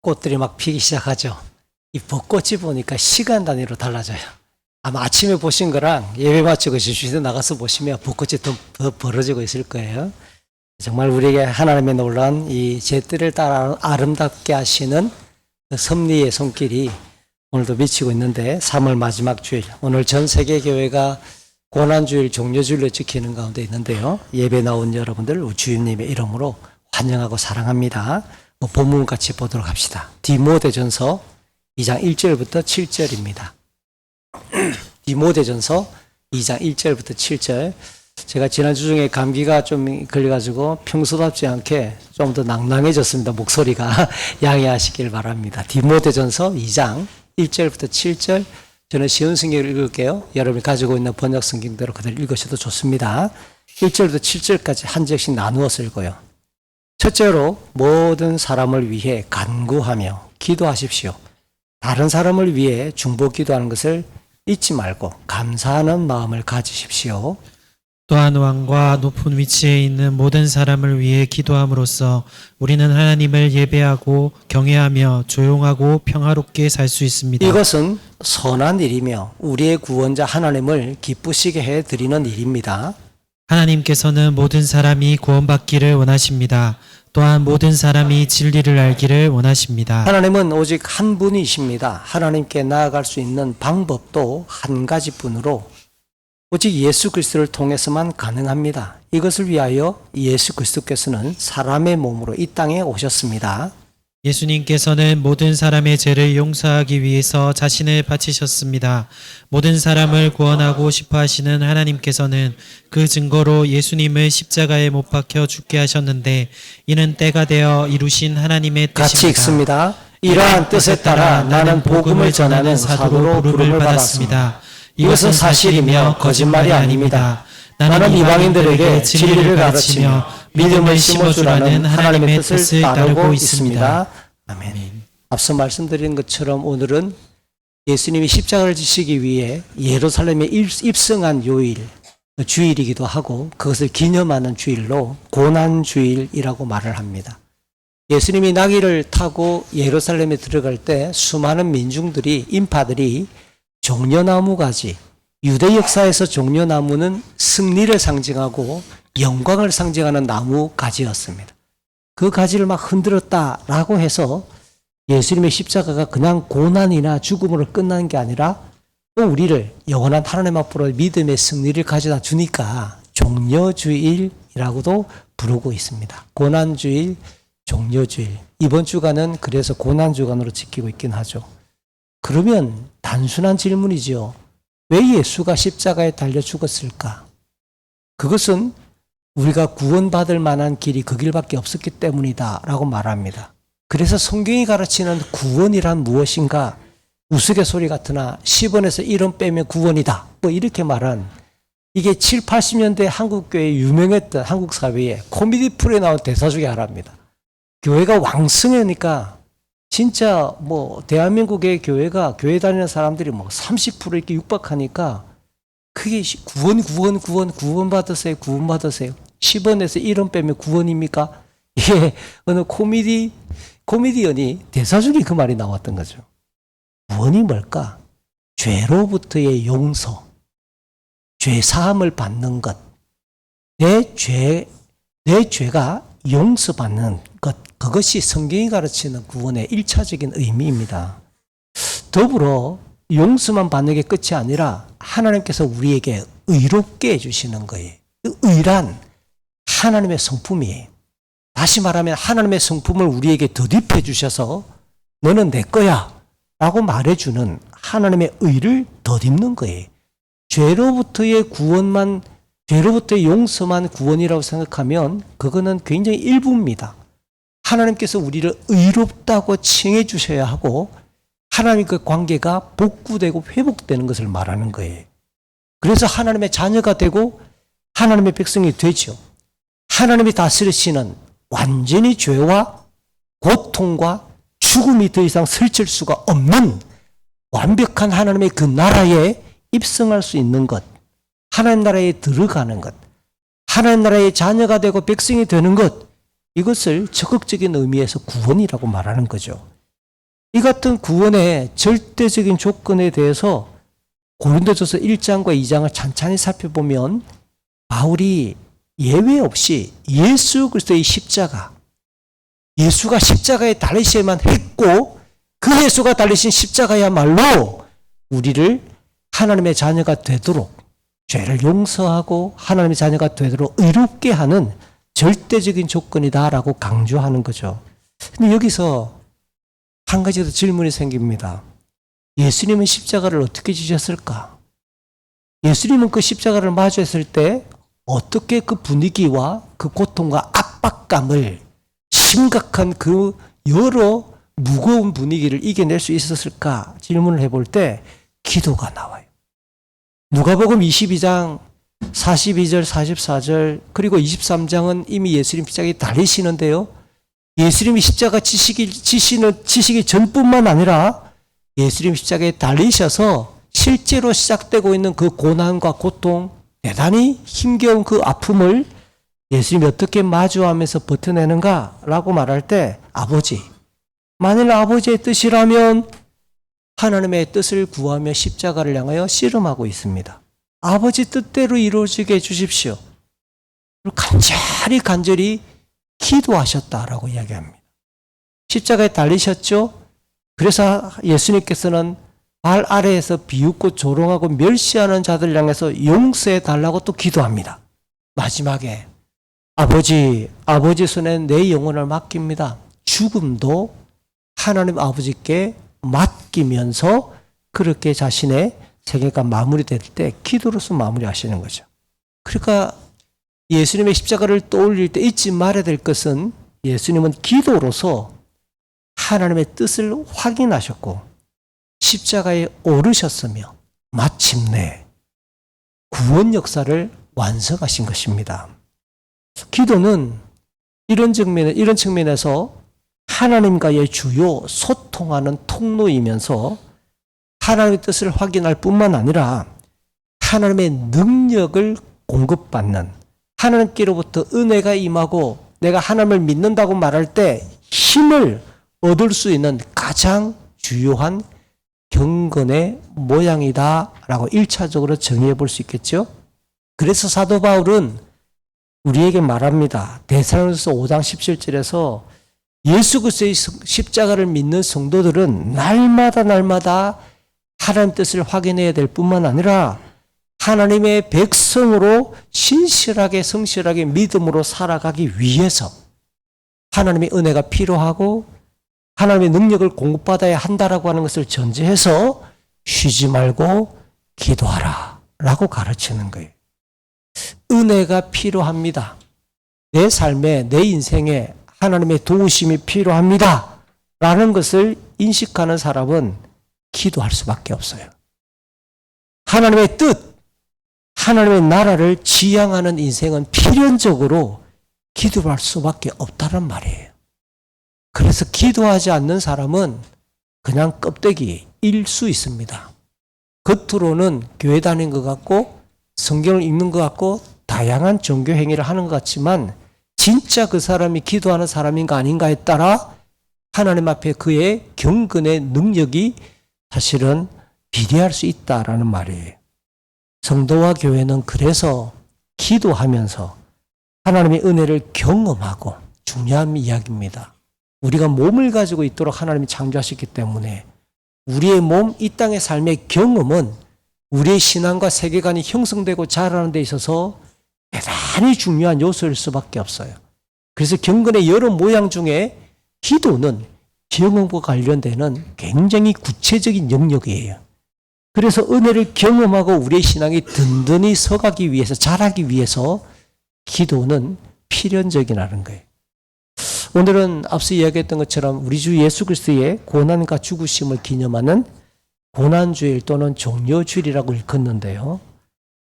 꽃들이 막 피기 시작하죠. 이 벚꽃이 보니까 시간 단위로 달라져요. 아마 아침에 보신 거랑 예배 마치고 주시대 나가서 보시면 벚꽃이 더 벌어지고 있을 거예요. 정말 우리에게 하나님의 놀라운 이 제때를 따라 아름답게 하시는 그 섭리의 손길이 오늘도 미치고 있는데 3월 마지막 주일, 오늘 전 세계 교회가 고난주일, 종료주일로 지키는 가운데 있는데요. 예배 나온 여러분들 주님의 이름으로 환영하고 사랑합니다. 본문 같이 보도록 합시다. 디모데전서 2장 1절부터 7절입니다. 디모데전서 2장 1절부터 7절. 제가 지난주 중에 감기가 좀 걸려가지고 평소답지 않게 좀 더 낭낭해졌습니다. 목소리가 양해하시길 바랍니다. 디모데전서 2장 1절부터 7절. 저는 쉬운 성경을 읽을게요. 여러분이 가지고 있는 번역 성경대로 그대로 읽으셔도 좋습니다. 1절부터 7절까지 한 절씩 나누어서 읽어요. 첫째로 모든 사람을 위해 간구하며 기도하십시오. 다른 사람을 위해 중보 기도하는 것을 잊지 말고 감사하는 마음을 가지십시오. 또한 왕과 높은 위치에 있는 모든 사람을 위해 기도함으로써 우리는 하나님을 예배하고 경외하며 조용하고 평화롭게 살 수 있습니다. 이것은 선한 일이며 우리의 구원자 하나님을 기쁘시게 해드리는 일입니다. 하나님께서는 모든 사람이 구원받기를 원하십니다. 또한 모든 사람이 진리를 알기를 원하십니다. 하나님은 오직 한 분이십니다. 하나님께 나아갈 수 있는 방법도 한 가지뿐으로 오직 예수 그리스도를 통해서만 가능합니다. 이것을 위하여 예수 그리스도께서는 사람의 몸으로 이 땅에 오셨습니다. 예수님께서는 모든 사람의 죄를 용서하기 위해서 자신을 바치셨습니다. 모든 사람을 구원하고 싶어 하시는 하나님께서는 그 증거로 예수님을 십자가에 못 박혀 죽게 하셨는데 이는 때가 되어 이루신 하나님의 뜻입니다. 같이 읽습니다. 이러한 뜻에 따라 나는 복음을 전하는 사도로 부름을 받았습니다. 이것은 사실이며 거짓말이 아닙니다. 나는 이방인들에게 진리를 가르치며 믿음을 심어주라는 하나님의 뜻을 따르고 있습니다. 아멘. 앞서 말씀드린 것처럼 오늘은 예수님이 십자가를 지시기 위해 예루살렘에 입성한 요일, 주일이기도 하고 그것을 기념하는 주일로 고난주일이라고 말을 합니다. 예수님이 나귀를 타고 예루살렘에 들어갈 때 수많은 민중들이, 인파들이 종려나무 가지, 유대 역사에서 종려나무는 승리를 상징하고 영광을 상징하는 나무 가지였습니다. 그 가지를 막 흔들었다라고 해서 예수님의 십자가가 그냥 고난이나 죽음으로 끝나는 게 아니라 또 우리를 영원한 하나님 앞으로 믿음의 승리를 가져다 주니까 종려주일이라고도 부르고 있습니다. 고난주일, 종려주일. 이번 주간은 그래서 고난주간으로 지키고 있긴 하죠. 그러면 단순한 질문이죠. 왜 예수가 십자가에 달려 죽었을까? 그것은 우리가 구원받을 만한 길이 그 길밖에 없었기 때문이다 라고 말합니다. 그래서 성경이 가르치는 구원이란 무엇인가? 우스갯소리 같으나 10원에서 1원 빼면 구원이다. 뭐 이렇게 말한 이게 7, 80년대 한국교회에 유명했던 한국 사회에 코미디 프로에 나온 대사 중에 하나입니다. 교회가 왕성하니까 진짜 뭐 대한민국의 교회가 교회 다니는 사람들이 뭐 30% 이렇게 육박하니까 그게 구원 받으세요. 10원에서 1원 빼면 구원입니까? 이게 어느 코미디언이 대사 중에 그 말이 나왔던 거죠. 구원이 뭘까? 죄로부터의 용서, 죄 사함을 받는 것, 내 죄가 용서받는 것, 그것이 성경이 가르치는 구원의 1차적인 의미입니다. 더불어 용서만 받는 게 끝이 아니라 하나님께서 우리에게 의롭게 해주시는 거예요. 의란 하나님의 성품이에요. 다시 말하면 하나님의 성품을 우리에게 덧입혀 주셔서 너는 내 거야 라고 말해주는 하나님의 의를 덧입는 거예요. 죄로부터의 용서만 구원이라고 생각하면 그거는 굉장히 일부입니다. 하나님께서 우리를 의롭다고 칭해 주셔야 하고 하나님과 관계가 복구되고 회복되는 것을 말하는 거예요. 그래서 하나님의 자녀가 되고 하나님의 백성이 되죠. 하나님이 다스리시는 완전히 죄와 고통과 죽음이 더 이상 설칠 수가 없는 완벽한 하나님의 그 나라에 입성할 수 있는 것, 하나님 나라에 들어가는 것, 하나님 나라의 자녀가 되고 백성이 되는 것, 이것을 적극적인 의미에서 구원이라고 말하는 거죠. 이 같은 구원의 절대적인 조건에 대해서 고린도전서 1장과 2장을 찬찬히 살펴보면 바울이 예외 없이 예수 그리스도의 십자가, 예수가 십자가에 달리셔야만 했고 그 예수가 달리신 십자가야말로 우리를 하나님의 자녀가 되도록, 죄를 용서하고 하나님의 자녀가 되도록 의롭게 하는 절대적인 조건이다라고 강조하는 거죠. 근데 여기서 한 가지 더 질문이 생깁니다. 예수님은 십자가를 어떻게 지셨을까? 예수님은 그 십자가를 마주했을 때 어떻게 그 분위기와 그 고통과 압박감을, 심각한 그 여러 무거운 분위기를 이겨낼 수 있었을까 질문을 해볼 때 기도가 나와요. 누가복음 22장 42절 44절 그리고 23장은 이미 예수님 십자가에 달리시는데요. 예수님이 십자가 지시기 전뿐만 아니라 예수님 십자가에 달리셔서 실제로 시작되고 있는 그 고난과 고통, 대단히 힘겨운 그 아픔을 예수님이 어떻게 마주하면서 버텨내는가라고 말할 때 아버지, 만일 아버지의 뜻이라면 하나님의 뜻을 구하며 십자가를 향하여 씨름하고 있습니다. 아버지 뜻대로 이루어지게 해주십시오. 간절히 기도하셨다라고 이야기합니다. 십자가에 달리셨죠? 그래서 예수님께서는 발 아래에서 비웃고 조롱하고 멸시하는 자들 향해서 용서해 달라고 또 기도합니다. 마지막에 아버지 손에 내 영혼을 맡깁니다. 죽음도 하나님 아버지께 맡기면서 그렇게 자신의 세계가 마무리될 때 기도로서 마무리하시는 거죠. 그러니까 예수님의 십자가를 떠올릴 때 잊지 말아야 될 것은 예수님은 기도로서 하나님의 뜻을 확인하셨고 십자가에 오르셨으며 마침내 구원 역사를 완성하신 것입니다. 기도는 이런 측면에서 하나님과의 주요 소통하는 통로이면서 하나님의 뜻을 확인할 뿐만 아니라 하나님의 능력을 공급받는, 하나님께로부터 은혜가 임하고 내가 하나님을 믿는다고 말할 때 힘을 얻을 수 있는 가장 주요한 경건의 모양이다라고 1차적으로 정의해 볼 수 있겠죠. 그래서 사도 바울은 우리에게 말합니다. 데살로니가서 5장 17절에서 예수 그리스도의 십자가를 믿는 성도들은 날마다 하나님 뜻을 확인해야 될 뿐만 아니라 하나님의 백성으로 신실하게 성실하게 믿음으로 살아가기 위해서 하나님의 은혜가 필요하고 하나님의 능력을 공급받아야 한다라고 하는 것을 전제해서 쉬지 말고 기도하라 라고 가르치는 거예요. 은혜가 필요합니다. 내 삶에, 내 인생에 하나님의 도우심이 필요합니다 라는 것을 인식하는 사람은 기도할 수밖에 없어요. 하나님의 뜻, 하나님의 나라를 지향하는 인생은 필연적으로 기도할 수밖에 없다는 말이에요. 그래서 기도하지 않는 사람은 그냥 껍데기일 수 있습니다. 겉으로는 교회 다니는 것 같고 성경을 읽는 것 같고 다양한 종교 행위를 하는 것 같지만 진짜 그 사람이 기도하는 사람인가 아닌가에 따라 하나님 앞에 그의 경건의 능력이 사실은 비례할 수 있다라는 말이에요. 성도와 교회는 그래서 기도하면서 하나님의 은혜를 경험하고 중요한 이야기입니다. 우리가 몸을 가지고 있도록 하나님이 창조하셨기 때문에 우리의 몸, 이 땅의 삶의 경험은 우리의 신앙과 세계관이 형성되고 자라는 데 있어서 대단히 중요한 요소일 수밖에 없어요. 그래서 경건의 여러 모양 중에 기도는 경험과 관련되는 굉장히 구체적인 영역이에요. 그래서 은혜를 경험하고 우리의 신앙이 든든히 서가기 위해서, 자라기 위해서 기도는 필연적이라는 거예요. 오늘은 앞서 이야기했던 것처럼 우리 주 예수 그리스도의 고난과 죽으심을 기념하는 고난주일 또는 종려주일이라고 읽었는데요.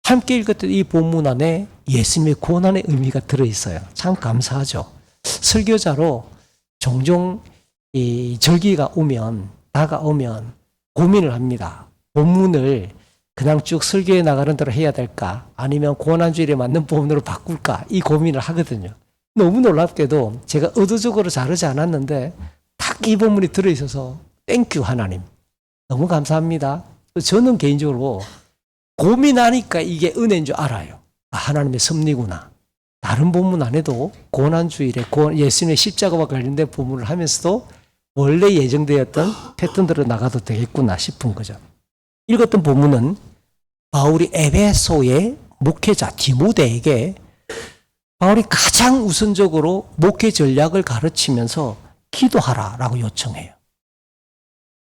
함께 읽었던 이 본문 안에 예수님의 고난의 의미가 들어있어요. 참 감사하죠. 설교자로 종종 이 절기가 다가오면 고민을 합니다. 본문을 그냥 쭉 설교에 나가는 대로 해야 될까? 아니면 고난주일에 맞는 본문으로 바꿀까? 이 고민을 하거든요. 너무 놀랍게도 제가 의도적으로 자르지 않았는데 딱 이 본문이 들어있어서 땡큐 하나님. 너무 감사합니다. 저는 개인적으로 고민하니까 이게 은혜인 줄 알아요. 아, 하나님의 섭리구나. 다른 본문 안 해도 고난주일에 예수님의 십자가와 관련된 본문을 하면서도 원래 예정되었던 패턴대로 나가도 되겠구나 싶은 거죠. 읽었던 본문은 바울이 에베소의 목회자 디모데에게 바울이 가장 우선적으로 목회 전략을 가르치면서 기도하라라고 요청해요.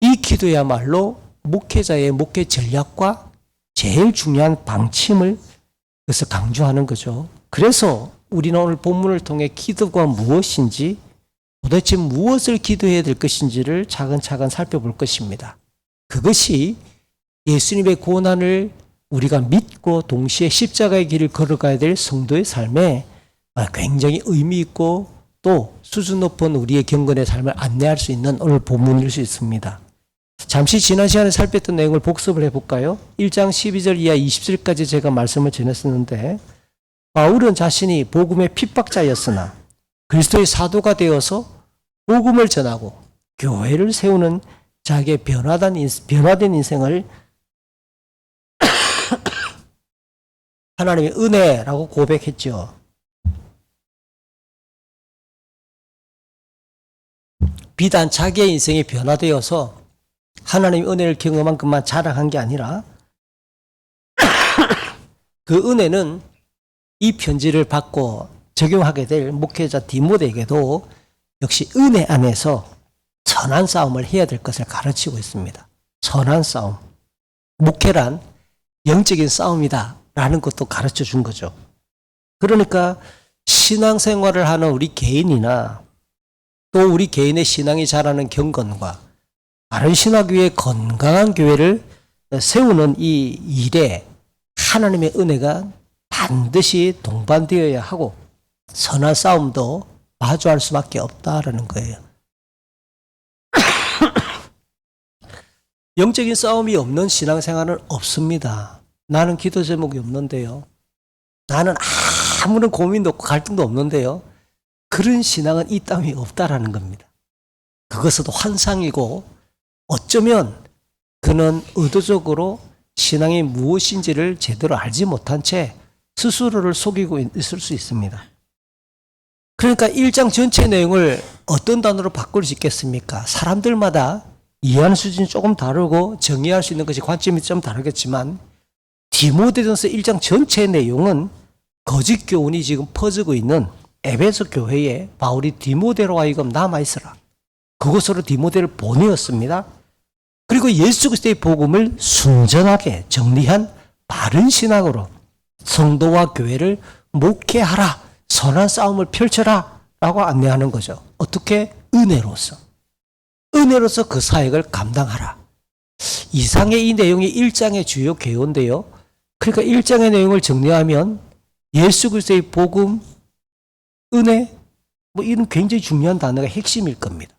이 기도야말로 목회자의 목회 전략과 제일 중요한 방침을 그래서 강조하는 거죠. 그래서 우리는 오늘 본문을 통해 기도가 무엇인지 도대체 무엇을 기도해야 될 것인지를 차근차근 살펴볼 것입니다. 그것이 예수님의 고난을 우리가 믿고 동시에 십자가의 길을 걸어가야 될 성도의 삶에 굉장히 의미 있고 또 수준 높은 우리의 경건의 삶을 안내할 수 있는 오늘 본문일 수 있습니다. 잠시 지난 시간에 살폈던 내용을 복습을 해볼까요? 1장 12절 이하 20절까지 제가 말씀을 전했었는데 바울은 자신이 복음의 핍박자였으나 그리스도의 사도가 되어서 복음을 전하고 교회를 세우는 자기의 변화된 인생을 하나님의 은혜라고 고백했죠. 비단 자기의 인생이 변화되어서 하나님의 은혜를 경험한 것만 자랑한 게 아니라 그 은혜는 이 편지를 받고 적용하게 될 목회자 디모데에게도 역시 은혜 안에서 선한 싸움을 해야 될 것을 가르치고 있습니다. 선한 싸움. 목회란 영적인 싸움이다 라는 것도 가르쳐 준 거죠. 그러니까 신앙생활을 하는 우리 개인이나 또 우리 개인의 신앙이 자라는 경건과 바른 신학 위에 건강한 교회를 세우는 이 일에 하나님의 은혜가 반드시 동반되어야 하고 선한 싸움도 마주할 수밖에 없다라는 거예요. 영적인 싸움이 없는 신앙생활은 없습니다. 나는 기도 제목이 없는데요. 나는 아무런 고민도 없고 갈등도 없는데요. 그런 신앙은 이 땅에 없다라는 겁니다. 그것도 환상이고 어쩌면 그는 의도적으로 신앙이 무엇인지를 제대로 알지 못한 채 스스로를 속이고 있을 수 있습니다. 그러니까 1장 전체 내용을 어떤 단어로 바꿀 수 있겠습니까? 사람들마다 이해하는 수준이 조금 다르고 정의할 수 있는 것이 관점이 좀 다르겠지만 디모데전서 1장 전체 내용은 거짓 교훈이 지금 퍼지고 있는 에베소 교회에 바울이 디모데로 하여금 남아있으라. 그곳으로 디모데를 보내었습니다. 그리고 예수 그리스도의 복음을 순전하게 정리한 바른 신앙으로 성도와 교회를 목회하라. 선한 싸움을 펼쳐라. 라고 안내하는 거죠. 어떻게? 은혜로서. 은혜로서 그 사역을 감당하라. 이상의 이 내용이 1장의 주요 개요인데요. 그러니까 1장의 내용을 정리하면 예수 그리스도의 복음, 은혜, 이런 굉장히 중요한 단어가 핵심일 겁니다.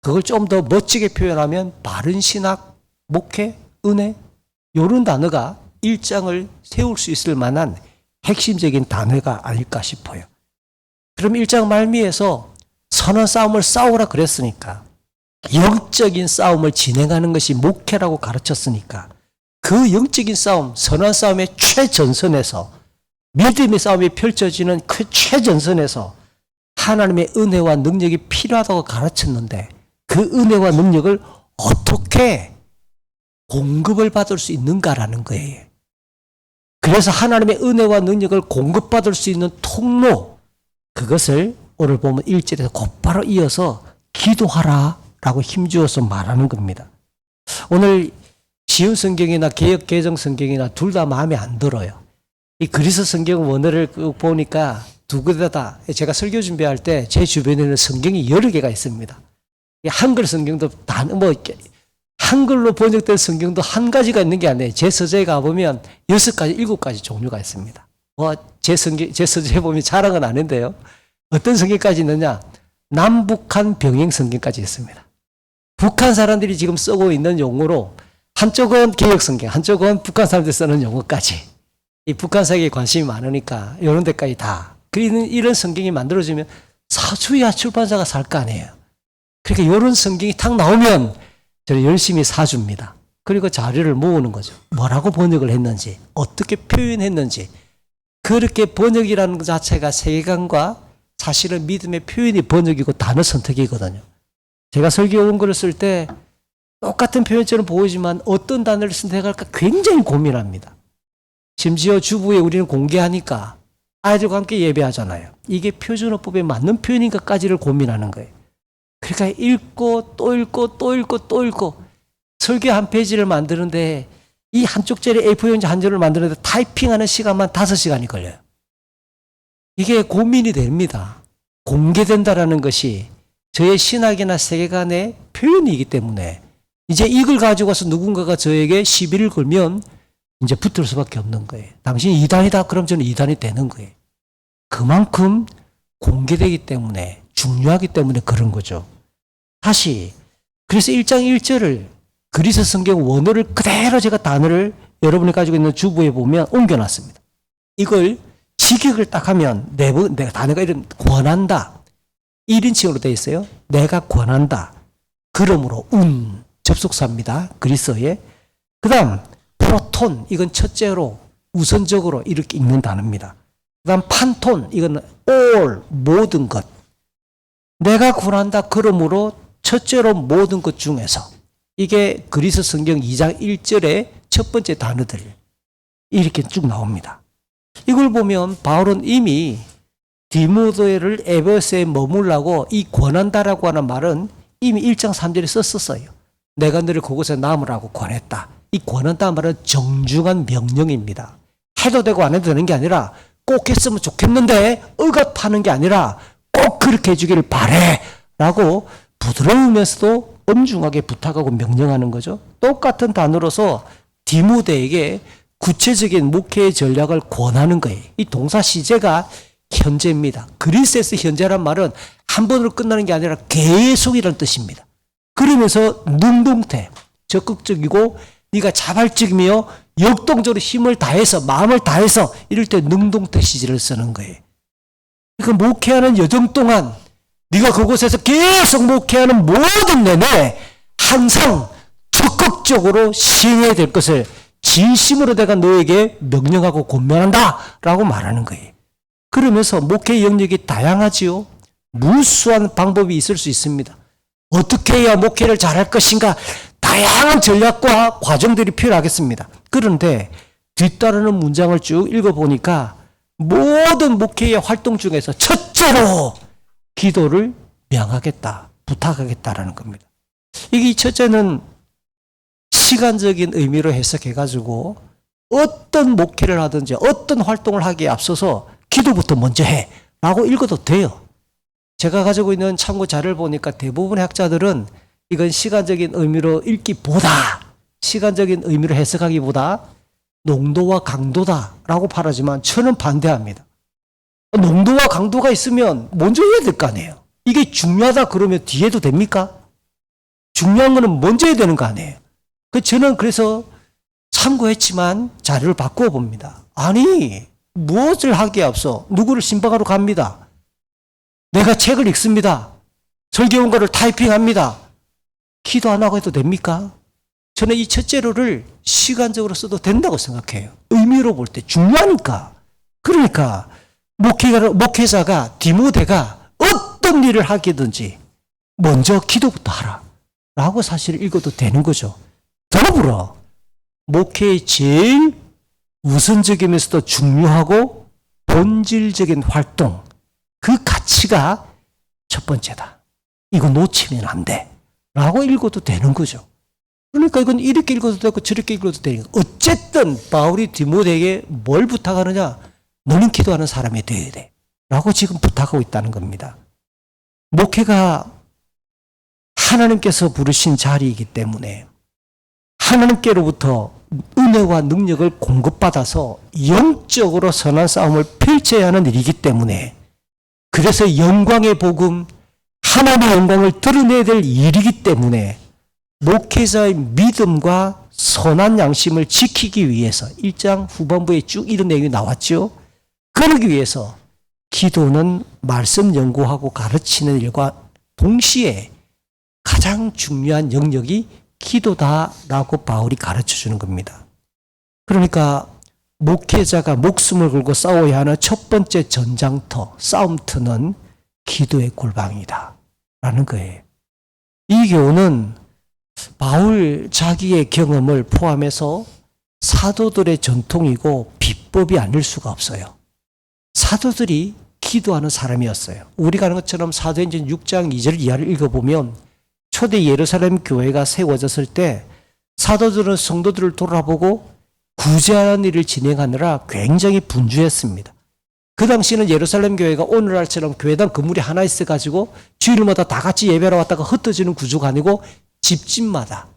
그걸 좀 더 멋지게 표현하면 바른 신학, 목회, 은혜 이런 단어가 1장을 세울 수 있을 만한 핵심적인 단어가 아닐까 싶어요. 그럼 1장 말미에서 선한 싸움을 싸우라 그랬으니까 영적인 싸움을 진행하는 것이 목회라고 가르쳤으니까 그 영적인 싸움, 선한 싸움의 최전선에서 믿음의 싸움이 펼쳐지는 그 최전선에서 하나님의 은혜와 능력이 필요하다고 가르쳤는데 그 은혜와 능력을 어떻게 공급을 받을 수 있는가라는 거예요. 그래서 하나님의 은혜와 능력을 공급받을 수 있는 통로, 그것을 오늘 보면 1절에서 곧바로 이어서 기도하라 라고 힘주어서 말하는 겁니다. 오늘 지은 성경이나 개역 개정 성경이나 둘 다 마음에 안 들어요. 이 그리스 성경 원어를 보니까 두 군데 다 제가 설교 준비할 때 제 주변에는 성경이 여러 개가 있습니다. 한글 성경도 한글로 번역된 성경도 한 가지가 있는 게 아니에요. 제 서재에 가보면 6가지, 7가지 종류가 있습니다. 제 서재에 보면 자랑은 아닌데요. 어떤 성경까지 있느냐? 남북한 병행 성경까지 있습니다. 북한 사람들이 지금 쓰고 있는 용어로 한쪽은 개역 성경, 한쪽은 북한 사람들이 쓰는 용어까지. 이 북한 사회에 관심이 많으니까 이런 데까지 다. 이런 성경이 만들어지면 사주야 출판사가 살 거 아니에요. 그러니까 이런 성경이 탁 나오면 저를 열심히 사줍니다. 그리고 자료를 모으는 거죠. 뭐라고 번역을 했는지, 어떻게 표현했는지. 그렇게 번역이라는 것 자체가 세계관과 사실은 믿음의 표현이 번역이고 단어 선택이거든요. 제가 설교 원고를 쓸 때 똑같은 표현처럼 보이지만 어떤 단어를 선택할까 굉장히 고민합니다. 심지어 주부에 우리는 공개하니까 아이들과 함께 예배하잖아요. 이게 표준어법에 맞는 표현인가까지를 고민하는 거예요. 그러니까 읽고 또 읽고 또 읽고 또 읽고 설교 한 페이지를 만드는데 이 한쪽짜리 A4용지 한 장을 만드는데 타이핑하는 시간만 5시간이 걸려요. 이게 고민이 됩니다. 공개된다라는 것이 저의 신학이나 세계관의 표현이기 때문에 이제 이걸 가지고 와서 누군가가 저에게 시비를 걸면 이제 붙을 수밖에 없는 거예요. 당신이 이단이다 그럼 저는 이단이 되는 거예요. 그만큼 공개되기 때문에 중요하기 때문에 그런 거죠. 다시 그래서 1장 1절을 그리스 성경 원어를 그대로 제가 단어를 여러분이 가지고 있는 주부에 보면 옮겨놨습니다. 이걸 직역을 딱 하면 내가 단어가 이런 권한다. 1인칭으로 되어 있어요. 내가 권한다. 그러므로 접속사입니다. 그리스어에. 그 다음 프로톤 이건 첫째로 우선적으로 이렇게 읽는 단어입니다. 그 다음 판톤 이건 all 모든 것. 내가 권한다. 그러므로 첫째로 모든 것 중에서 이게 그리스 성경 2장 1절의 첫 번째 단어들 이렇게 쭉 나옵니다. 이걸 보면 바울은 이미 디모데를 에베소에 머물라고 이 권한다라고 하는 말은 이미 1장 3절에 썼었어요. 내가 너를 그곳에 남으라고 권했다. 이 권한다 말은 정중한 명령입니다. 해도 되고 안 해도 되는 게 아니라 꼭 했으면 좋겠는데 억압하는 게 아니라 꼭 그렇게 해주기를 바래 라고 부드러우면서도 엄중하게 부탁하고 명령하는 거죠. 똑같은 단어로서 디모데에게 구체적인 목회의 전략을 권하는 거예요. 이 동사 시제가 현재입니다. 그리스에서 현재란 말은 한 번으로 끝나는 게 아니라 계속이라는 뜻입니다. 그러면서 능동태, 적극적이고 네가 자발적이며 역동적으로 힘을 다해서 마음을 다해서 이럴 때 능동태 시제를 쓰는 거예요. 그러니까 목회하는 여정 동안 네가 그곳에서 계속 목회하는 모든 내내 항상 적극적으로 시행해야 될 것을 진심으로 내가 너에게 명령하고 권면한다 라고 말하는 거예요. 그러면서 목회 영역이 다양하지요. 무수한 방법이 있을 수 있습니다. 어떻게 해야 목회를 잘할 것인가 다양한 전략과 과정들이 필요하겠습니다. 그런데 뒤따르는 문장을 쭉 읽어보니까 모든 목회의 활동 중에서 첫째로 기도를 명하겠다, 부탁하겠다라는 겁니다. 이게 첫째는 시간적인 의미로 해석해가지고 어떤 목회를 하든지 어떤 활동을 하기에 앞서서 기도부터 먼저 해 라고 읽어도 돼요. 제가 가지고 있는 참고 자료를 보니까 대부분의 학자들은 이건 시간적인 의미로 읽기보다 시간적인 의미로 해석하기보다 농도와 강도다라고 말하지만 저는 반대합니다. 농도와 강도가 있으면 먼저 해야 될 거 아니에요. 이게 중요하다 그러면 뒤에도 됩니까? 중요한 거는 먼저 해야 되는 거 아니에요. 저는 그래서 참고했지만 자료를 바꾸어 봅니다. 아니 무엇을 하기에 앞서 누구를 신방하러 갑니다. 내가 책을 읽습니다. 설교원고를 타이핑합니다. 기도 안 하고 해도 됩니까? 저는 이 첫째로를 시간적으로 써도 된다고 생각해요. 의미로 볼 때 중요하니까. 그러니까 목회자가 디모데가 어떤 일을 하기든지 먼저 기도부터 하라 라고 사실 읽어도 되는 거죠. 더불어 목회의 제일 우선적이면서도 중요하고 본질적인 활동 그 가치가 첫 번째다. 이거 놓치면 안 돼 라고 읽어도 되는 거죠. 그러니까 이건 이렇게 읽어도 되고 저렇게 읽어도 되니까 어쨌든 바울이 디모데에게 뭘 부탁하느냐? 너는 기도하는 사람이 되어야 돼 라고 지금 부탁하고 있다는 겁니다. 목회가 하나님께서 부르신 자리이기 때문에 하나님께로부터 은혜와 능력을 공급받아서 영적으로 선한 싸움을 펼쳐야 하는 일이기 때문에 그래서 영광의 복음, 하나님의 영광을 드러내야 될 일이기 때문에 목회자의 믿음과 선한 양심을 지키기 위해서 1장 후반부에 쭉 이런 내용이 나왔죠. 그러기 위해서 기도는 말씀 연구하고 가르치는 일과 동시에 가장 중요한 영역이 기도다라고 바울이 가르쳐 주는 겁니다. 그러니까 목회자가 목숨을 걸고 싸워야 하는 첫 번째 전장터, 싸움터는 기도의 골방이다 라는 거예요. 이 교훈은 바울 자기의 경험을 포함해서 사도들의 전통이고 비법이 아닐 수가 없어요. 사도들이 기도하는 사람이었어요. 우리가 아는 것처럼 사도행전 6장 2절 이하를 읽어보면 초대 예루살렘 교회가 세워졌을 때 사도들은 성도들을 돌아보고 구제하는 일을 진행하느라 굉장히 분주했습니다. 그 당시에는 예루살렘 교회가 오늘날처럼 교회당 건물이 하나 있어가지고 주일마다 다 같이 예배하러 왔다가 흩어지는 구조가 아니고 집집마다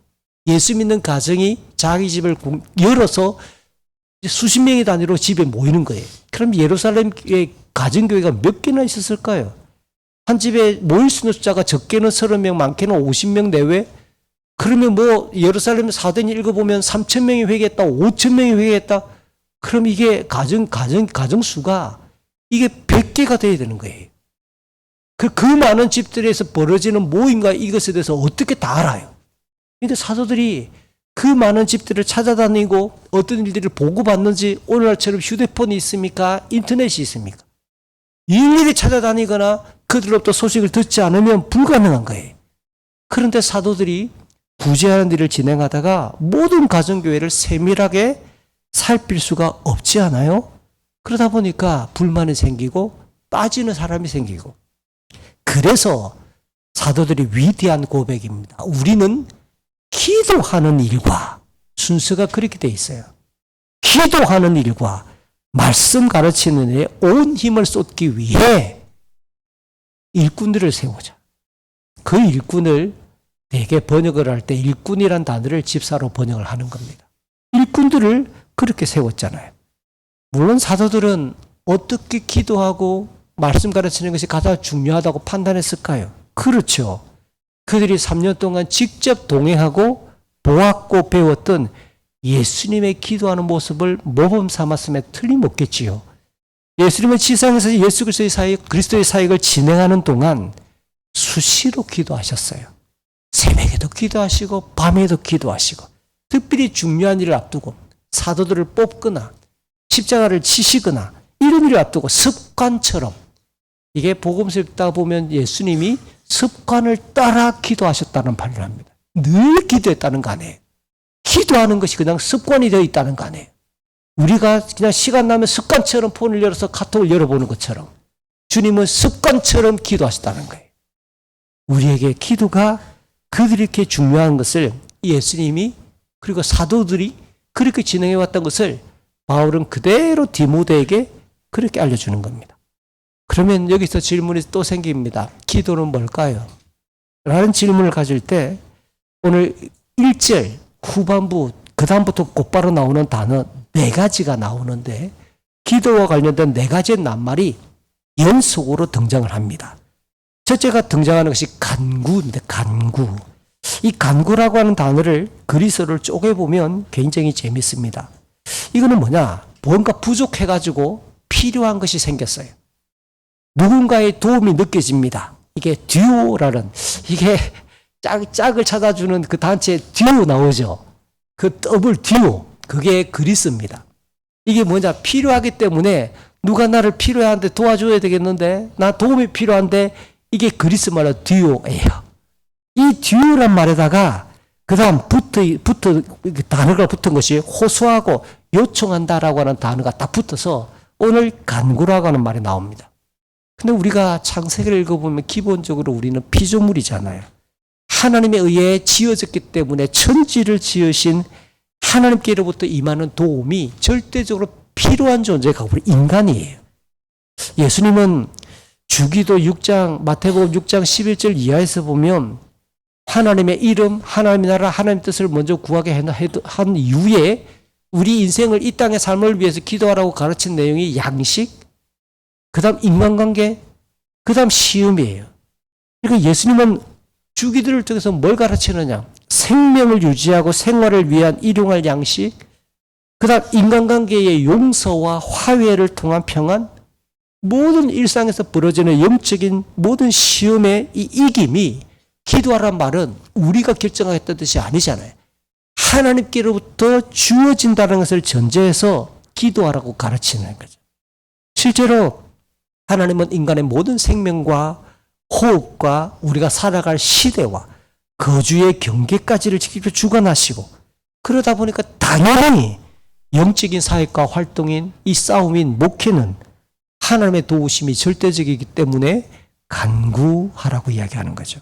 예수 믿는 가정이 자기 집을 열어서 수십 명의 단위로 집에 모이는 거예요. 그럼 예루살렘 가정교회가 몇 개나 있었을까요? 한 집에 모일 수 있는 숫자가 적게는 30명, 많게는 50명 내외? 그러면 뭐 예루살렘 사도행전 읽어보면 3,000명이 회개했다, 5,000명이 회개했다. 그럼 이게 가정수가 이게 100개가 돼야 되는 거예요. 그 많은 집들에서 벌어지는 모임과 이것에 대해서 어떻게 다 알아요? 근데 사도들이 그 많은 집들을 찾아다니고 어떤 일들을 보고받는지 오늘날처럼 휴대폰이 있습니까? 인터넷이 있습니까? 일일이 찾아다니거나 그들로부터 소식을 듣지 않으면 불가능한 거예요. 그런데 사도들이 구제하는 일을 진행하다가 모든 가정교회를 세밀하게 살필 수가 없지 않아요? 그러다 보니까 불만이 생기고 빠지는 사람이 생기고 그래서 사도들이 위대한 고백입니다. 우리는 기도하는 일과 순서가 그렇게 돼 있어요. 기도하는 일과 말씀 가르치는 일에 온 힘을 쏟기 위해 일꾼들을 세우자. 그 일꾼을 대개 번역을 할 때 일꾼이란 단어를 집사로 번역을 하는 겁니다. 일꾼들을 그렇게 세웠잖아요. 물론 사도들은 어떻게 기도하고 말씀 가르치는 것이 가장 중요하다고 판단했을까요? 그렇죠. 그들이 3년 동안 직접 동행하고 보았고 배웠던 예수님의 기도하는 모습을 모범 삼았음에 틀림없겠지요. 예수님은 지상에서 예수 그리스도의 사역을 진행하는 동안 수시로 기도하셨어요. 새벽에도 기도하시고 밤에도 기도하시고 특별히 중요한 일을 앞두고 사도들을 뽑거나 십자가를 치시거나 이런 일을 앞두고 습관처럼 이게 복음서 읽다 보면 예수님이 습관을 따라 기도하셨다는 말을 합니다. 늘 기도했다는 거 아니에요. 기도하는 것이 그냥 습관이 되어 있다는 거 아니에요. 우리가 그냥 시간 나면 습관처럼 폰을 열어서 카톡을 열어보는 것처럼 주님은 습관처럼 기도하셨다는 거예요. 우리에게 기도가 그들이 이렇게 중요한 것을 예수님이 그리고 사도들이 그렇게 진행해왔던 것을 바울은 그대로 디모데에게 그렇게 알려주는 겁니다. 그러면 여기서 질문이 또 생깁니다. 기도는 뭘까요? 라는 질문을 가질 때 오늘 1절 후반부 그 다음부터 곧바로 나오는 단어 4가지가 나오는데 기도와 관련된 4가지의 낱말이 연속으로 등장을 합니다. 첫째가 등장하는 것이 간구인데 간구. 이 간구라고 하는 단어를 그리스어를 쪼개보면 굉장히 재밌습니다. 이거는 뭐냐? 뭔가 부족해가지고 필요한 것이 생겼어요. 누군가의 도움이 느껴집니다. 이게 듀오라는 이게 짝을 찾아주는 그 단체 듀오 나오죠. 그 더블 듀오 그게 그리스입니다. 이게 뭐냐? 필요하기 때문에 누가 나를 필요한데 도와줘야 되겠는데 나 도움이 필요한데 이게 그리스 말로 듀오예요. 이 듀오란 말에다가 그 다음 단어가 붙은 것이 호소하고 요청한다라고 하는 단어가 딱 붙어서 오늘 간구라고 하는 말이 나옵니다. 근데 우리가 창세기를 읽어보면 기본적으로 우리는 피조물이잖아요. 하나님에 의해 지어졌기 때문에 천지를 지으신 하나님께로부터 임하는 도움이 절대적으로 필요한 존재가 우리 인간이에요. 예수님은 주기도 6장, 마태복음 6장 11절 이하에서 보면 하나님의 이름, 하나님의 나라, 하나님의 뜻을 먼저 구하게 한 이후에 우리 인생을 이 땅의 삶을 위해서 기도하라고 가르친 내용이 양식, 그 다음 인간관계, 그 다음 시험이에요. 그러니까 예수님은 주기도를 통해서 뭘 가르치느냐? 생명을 유지하고 생활을 위한 일용할 양식, 그 다음 인간관계의 용서와 화해를 통한 평안, 모든 일상에서 벌어지는 영적인 모든 시험의 이 이김이 기도하란 말은 우리가 결정하겠다는 뜻이 아니잖아요. 하나님께로부터 주어진다는 것을 전제해서 기도하라고 가르치는 거죠. 실제로 하나님은 인간의 모든 생명과 호흡과 우리가 살아갈 시대와 거주의 경계까지를 직접 주관하시고, 그러다 보니까 당연히 영적인 사역과 활동인 이 싸움인 목회는 하나님의 도우심이 절대적이기 때문에 간구하라고 이야기하는 거죠.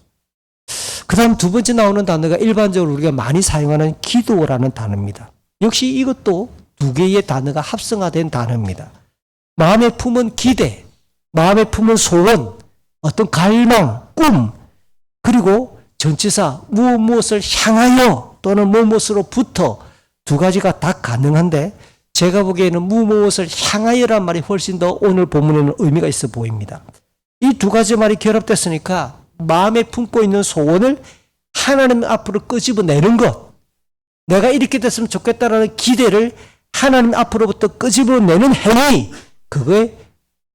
그 다음 두 번째 나오는 단어가 일반적으로 우리가 많이 사용하는 기도라는 단어입니다. 역시 이것도 두 개의 단어가 합성화된 단어입니다. 마음에 품은 기대, 마음에 품은 소원, 어떤 갈망, 꿈, 그리고 전치사 무엇을 향하여 또는 무엇으로부터, 두 가지가 다 가능한데 제가 보기에는 무엇을 향하여란 말이 훨씬 더 오늘 본문에는 의미가 있어 보입니다. 이 두 가지 말이 결합됐으니까 마음에 품고 있는 소원을 하나님 앞으로 끄집어내는 것, 내가 이렇게 됐으면 좋겠다라는 기대를 하나님 앞으로부터 끄집어내는 행위, 그거에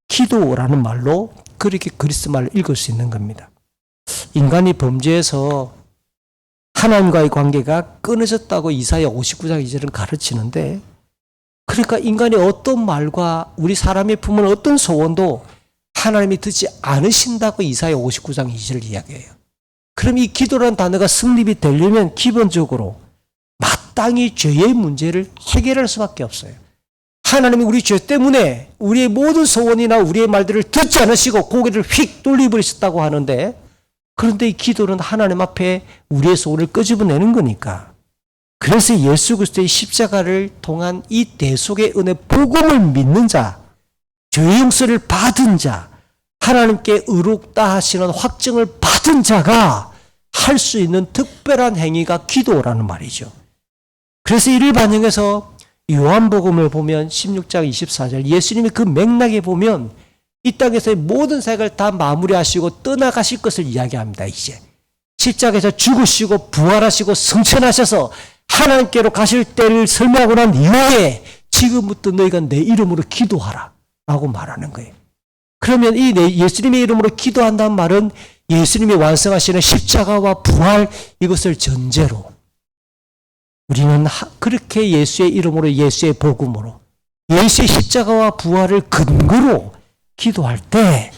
기도라는 말로 그렇게 그리스 말로 읽을 수 있는 겁니다. 인간이 범죄해서 하나님과의 관계가 끊어졌다고 이사야 59장 2절은 가르치는데, 그러니까 인간이 어떤 말과 우리 사람이 품은 어떤 소원도 하나님이 듣지 않으신다고 이사야 59장 2절 이야기해요. 그럼 이 기도라는 단어가 성립이 되려면 기본적으로 마땅히 죄의 문제를 해결할 수밖에 없어요. 하나님이 우리 죄 때문에 우리의 모든 소원이나 우리의 말들을 듣지 않으시고 고개를 휙 돌려버리셨다고 하는데, 그런데 이 기도는 하나님 앞에 우리의 소원을 끄집어내는 거니까. 그래서 예수 그리스도의 십자가를 통한 이 대속의 은혜 복음을 믿는 자, 죄의 용서를 받은 자, 하나님께 의롭다 하시는 확증을 받은 자가 할 수 있는 특별한 행위가 기도라는 말이죠. 그래서 이를 반영해서 요한복음을 보면 16장 24절 예수님이 그 맥락에 보면 이 땅에서의 모든 사역을 다 마무리하시고 떠나가실 것을 이야기합니다. 이제 십자가에서 죽으시고 부활하시고 승천하셔서 하나님께로 가실 때를 설명하고 난 이후에 지금부터 너희가 내 이름으로 기도하라 라고 말하는 거예요. 그러면 이 예수님의 이름으로 기도한다는 말은 예수님이 완성하시는 십자가와 부활, 이것을 전제로 우리는 그렇게 예수의 이름으로, 예수의 복음으로, 예수의 십자가와 부활을 근거로 기도할 때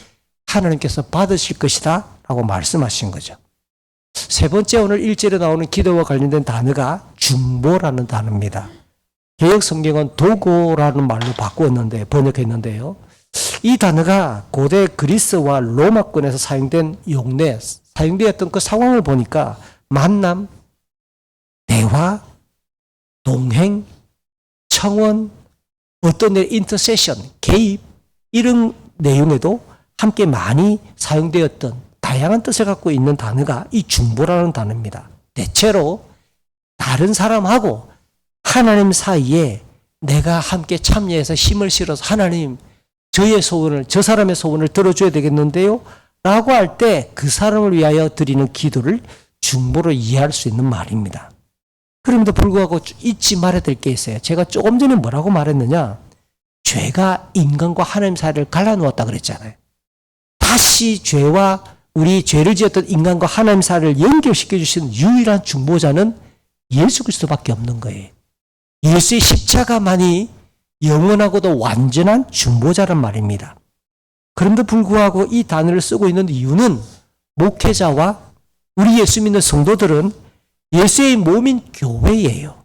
하나님께서 받으실 것이다 라고 말씀하신 거죠. 세 번째, 오늘 1절에 나오는 기도와 관련된 단어가 중보라는 단어입니다. 개역 성경은 도고라는 말로 바꾸었는데, 번역했는데요. 이 단어가 고대 그리스와 로마권에서 사용된 용례, 사용되었던 그 상황을 보니까 만남, 대화, 동행, 청원, 어떤 내 인터세션, 개입, 이런 내용에도 함께 많이 사용되었던 다양한 뜻을 갖고 있는 단어가 이 중보라는 단어입니다. 대체로 다른 사람하고 하나님 사이에 내가 함께 참여해서 힘을 실어서 하나님, 저의 소원을, 저 사람의 소원을 들어줘야 되겠는데요? 라고 할 때 그 사람을 위하여 드리는 기도를 중보로 이해할 수 있는 말입니다. 그럼에도 불구하고 잊지 말아야 될 게 있어요. 제가 조금 전에 뭐라고 말했느냐? 죄가 인간과 하나님 사이를 갈라놓았다 그랬잖아요. 다시 죄와 우리 죄를 지었던 인간과 하나님 사이를 연결시켜 주시는 유일한 중보자는 예수 그리스도밖에 없는 거예요. 예수의 십자가만이 영원하고도 완전한 중보자란 말입니다. 그럼에도 불구하고 이 단어를 쓰고 있는 이유는 목회자와 우리 예수 믿는 성도들은 예수의 몸인 교회예요.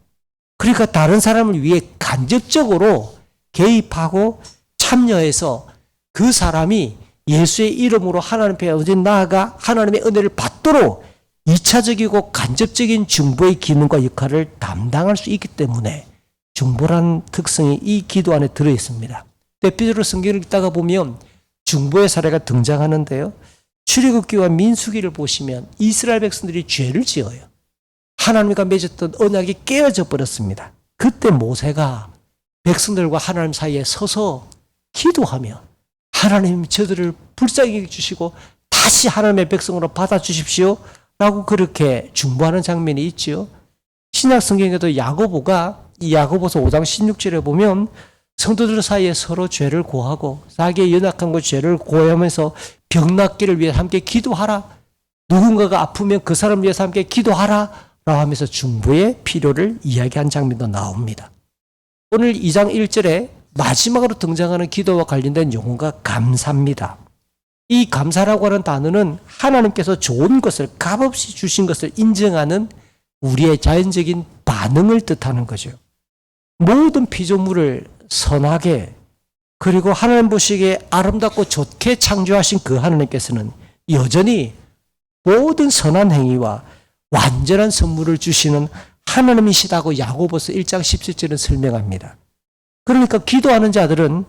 그러니까 다른 사람을 위해 간접적으로 개입하고 참여해서 그 사람이 예수의 이름으로 하나님 앞에 나아가 하나님의 은혜를 받도록 2차적이고 간접적인 중보의 기능과 역할을 담당할 수 있기 때문에 중보라는 특성이 이 기도 안에 들어있습니다. 대표적으로 성경을 읽다가 보면 중보의 사례가 등장하는데요. 출애굽기와 민수기를 보시면 이스라엘 백성들이 죄를 지어요. 하나님과 맺었던 언약이 깨어져 버렸습니다. 그때 모세가 백성들과 하나님 사이에 서서 기도하며 하나님 저들을 불쌍히 주시고 다시 하나님의 백성으로 받아주십시오 라고 그렇게 중보하는 장면이 있죠. 신약 성경에도 야고보가 이 야고보서 5장 16절에 보면 성도들 사이에 서로 죄를 고하고 자기의 연약한 것 죄를 고하면서 병 낫기를 위해 함께 기도하라. 누군가가 아프면 그 사람 위해서 함께 기도하라 라고 하면서 중보의 필요를 이야기한 장면도 나옵니다. 오늘 2장 1절에 마지막으로 등장하는 기도와 관련된 용어가 감사입니다. 이 감사라고 하는 단어는 하나님께서 좋은 것을 값없이 주신 것을 인정하는 우리의 자연적인 반응을 뜻하는 거죠. 모든 피조물을 선하게 그리고 하나님 보시기에 아름답고 좋게 창조하신 그 하나님께서는 여전히 모든 선한 행위와 완전한 선물을 주시는 하나님이시다고 야고보서 1장 17절은 설명합니다. 그러니까 기도하는 자들은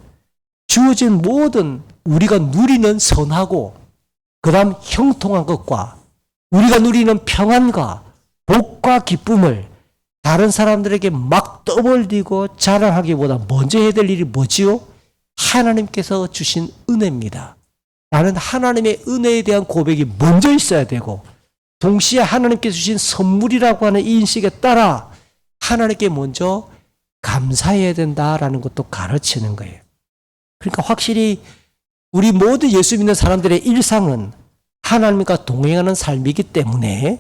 주어진 모든 우리가 누리는 선하고 그 다음 형통한 것과 우리가 누리는 평안과 복과 기쁨을 다른 사람들에게 막 떠벌리고 자랑하기보다 먼저 해야 될 일이 뭐지요? 하나님께서 주신 은혜입니다. 나는 하나님의 은혜에 대한 고백이 먼저 있어야 되고 동시에 하나님께서 주신 선물이라고 하는 이 인식에 따라 하나님께 먼저 감사해야 된다라는 것도 가르치는 거예요. 그러니까 확실히 우리 모든 예수 믿는 사람들의 일상은 하나님과 동행하는 삶이기 때문에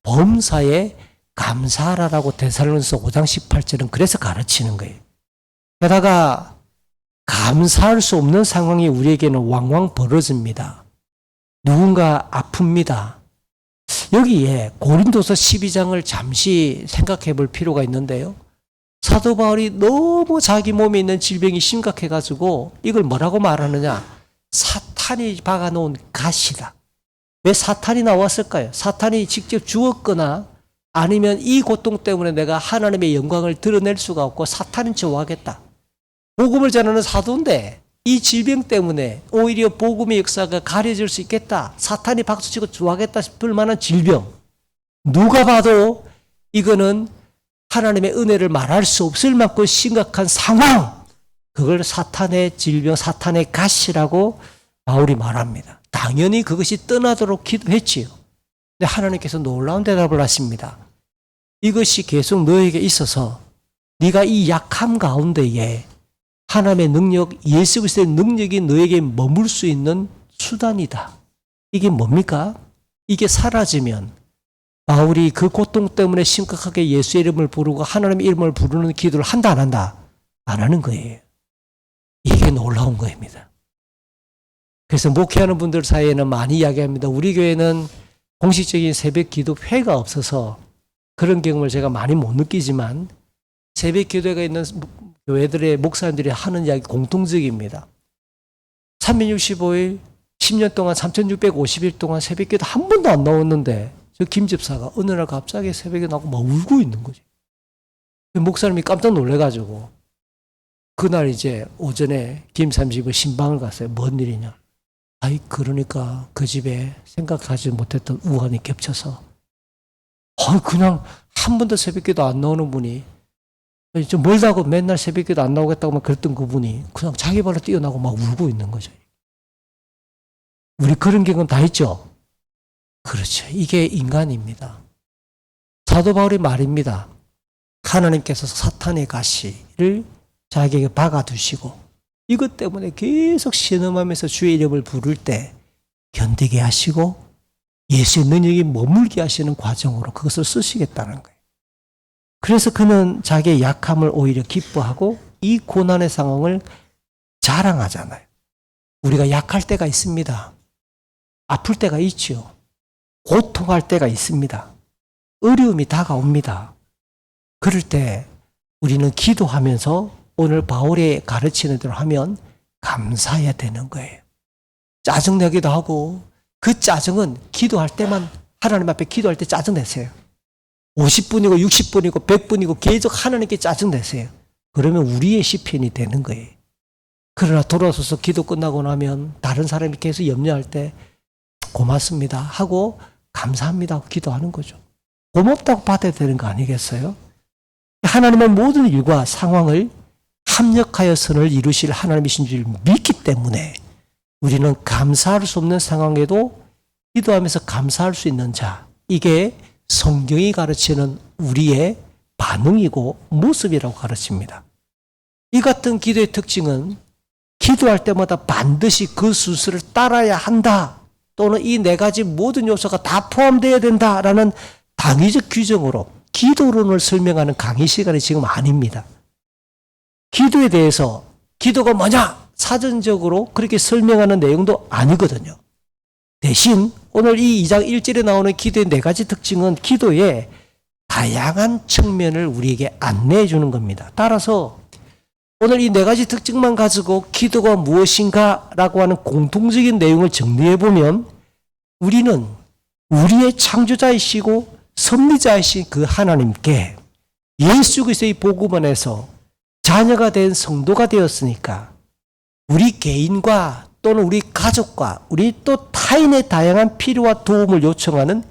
범사에 감사하라고 데살로니가서 5장 18절은 그래서 가르치는 거예요. 게다가 감사할 수 없는 상황이 우리에게는 왕왕 벌어집니다. 누군가 아픕니다. 여기에 고린도서 12장을 잠시 생각해 볼 필요가 있는데요. 사도 바울이 너무 자기 몸에 있는 질병이 심각해가지고 이걸 뭐라고 말하느냐? 사탄이 박아놓은 가시다. 왜 사탄이 나왔을까요? 사탄이 직접 주었거나 아니면 이 고통 때문에 내가 하나님의 영광을 드러낼 수가 없고 사탄은 좋아하겠다. 복음을 전하는 사도인데 이 질병 때문에 오히려 복음의 역사가 가려질 수 있겠다. 사탄이 박수치고 좋아하겠다 싶을 만한 질병. 누가 봐도 이거는 하나님의 은혜를 말할 수 없을 만큼 심각한 상황. 그걸 사탄의 질병, 사탄의 가시라고 바울이 말합니다. 당연히 그것이 떠나도록 기도했지요. 근데 하나님께서 놀라운 대답을 하십니다. 이것이 계속 너에게 있어서 네가 이 약함 가운데에 하나님의 능력, 예수 그리스도의 능력이 너에게 머물 수 있는 수단이다. 이게 뭡니까? 이게 사라지면 바울이 그 고통 때문에 심각하게 예수의 이름을 부르고 하나님의 이름을 부르는 기도를 한다 안 한다? 안 하는 거예요. 이게 놀라운 거입니다. 그래서 목회하는 분들 사이에는 많이 이야기합니다. 우리 교회는 공식적인 새벽 기도회가 없어서 그런 경험을 제가 많이 못 느끼지만 새벽 기도회가 있는 교회들의 목사님들이 하는 이야기 공통적입니다. 365일 10년 동안 3650일 동안 새벽 기도 한 번도 안 나왔는데 저 김 집사가 어느 날 갑자기 새벽에 나오고 막 울고 있는 거지. 목사님이 깜짝 놀래가지고 그날 이제 오전에 김사님 집에 신방을 갔어요. 뭔 일이냐. 아이 그러니까 그 집에 생각하지 못했던 우환이 겹쳐서 그냥 한 번도 새벽기도 안 나오는 분이 좀 멀다고 맨날 새벽기도 안 나오겠다고 그랬던 그분이 그냥 자기 발로 뛰어나고 막 울고 있는 거죠. 우리 그런 경험 다 있죠? 그렇죠. 이게 인간입니다. 사도 바울의 말입니다. 하나님께서 사탄의 가시를 자기에게 박아두시고 이것 때문에 계속 신음하면서 주의 이름을 부를 때 견디게 하시고 예수의 능력이 머물게 하시는 과정으로 그것을 쓰시겠다는 거예요. 그래서 그는 자기의 약함을 오히려 기뻐하고 이 고난의 상황을 자랑하잖아요. 우리가 약할 때가 있습니다. 아플 때가 있죠. 고통할 때가 있습니다. 어려움이 다가옵니다. 그럴 때 우리는 기도하면서 오늘 바울이 가르치는 대로 하면 감사해야 되는 거예요. 짜증내기도 하고 그 짜증은 기도할 때만 하나님 앞에 기도할 때 짜증내세요. 50분이고 60분이고 100분이고 계속 하나님께 짜증내세요. 그러면 우리의 시편이 되는 거예요. 그러나 돌아서서 기도 끝나고 나면 다른 사람이 계속 염려할 때 고맙습니다 하고 감사합니다 하고 기도하는 거죠. 고맙다고 받아야 되는 거 아니겠어요? 하나님은 모든 일과 상황을 합력하여 선을 이루실 하나님이신 줄 믿기 때문에 우리는 감사할 수 없는 상황에도 기도하면서 감사할 수 있는 자, 이게 성경이 가르치는 우리의 반응이고 모습이라고 가르칩니다. 이 같은 기도의 특징은 기도할 때마다 반드시 그 순서를 따라야 한다. 또는 이 네 가지 모든 요소가 다 포함되어야 된다라는 당위적 규정으로 기도론을 설명하는 강의 시간이 지금 아닙니다. 기도에 대해서 기도가 뭐냐? 사전적으로 그렇게 설명하는 내용도 아니거든요. 대신 오늘 이 2장 1절에 나오는 기도의 네 가지 특징은 기도의 다양한 측면을 우리에게 안내해 주는 겁니다. 따라서 오늘 이 네 가지 특징만 가지고 기도가 무엇인가 라고 하는 공통적인 내용을 정리해 보면 우리는 우리의 창조자이시고 섭리자이신 그 하나님께 예수 그리스도의 복음 안에서 자녀가 된 성도가 되었으니까 우리 개인과 또는 우리 가족과 우리 또 타인의 다양한 필요와 도움을 요청하는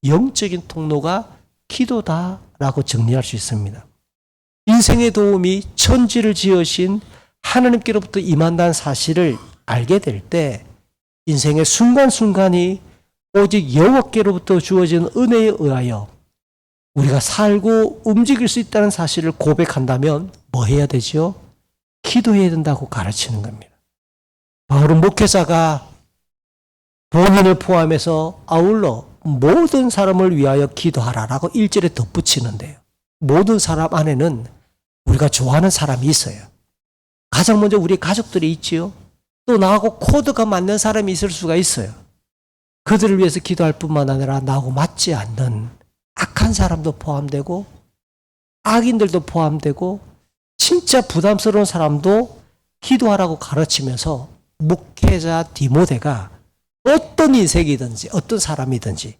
영적인 통로가 기도다라고 정리할 수 있습니다. 인생의 도움이 천지를 지으신 하나님께로부터 임한다는 사실을 알게 될 때 인생의 순간순간이 오직 여호와께로부터 주어진 은혜에 의하여 우리가 살고 움직일 수 있다는 사실을 고백한다면 뭐 해야 되죠? 기도해야 된다고 가르치는 겁니다. 바울은 목회자가 본인을 포함해서 아울러 모든 사람을 위하여 기도하라라고 1절에 덧붙이는데요. 모든 사람 안에는 우리가 좋아하는 사람이 있어요. 가장 먼저 우리 가족들이 있지요. 또 나하고 코드가 맞는 사람이 있을 수가 있어요. 그들을 위해서 기도할 뿐만 아니라 나하고 맞지 않는 악한 사람도 포함되고 악인들도 포함되고 진짜 부담스러운 사람도 기도하라고 가르치면서 목회자 디모데가 어떤 인생이든지 어떤 사람이든지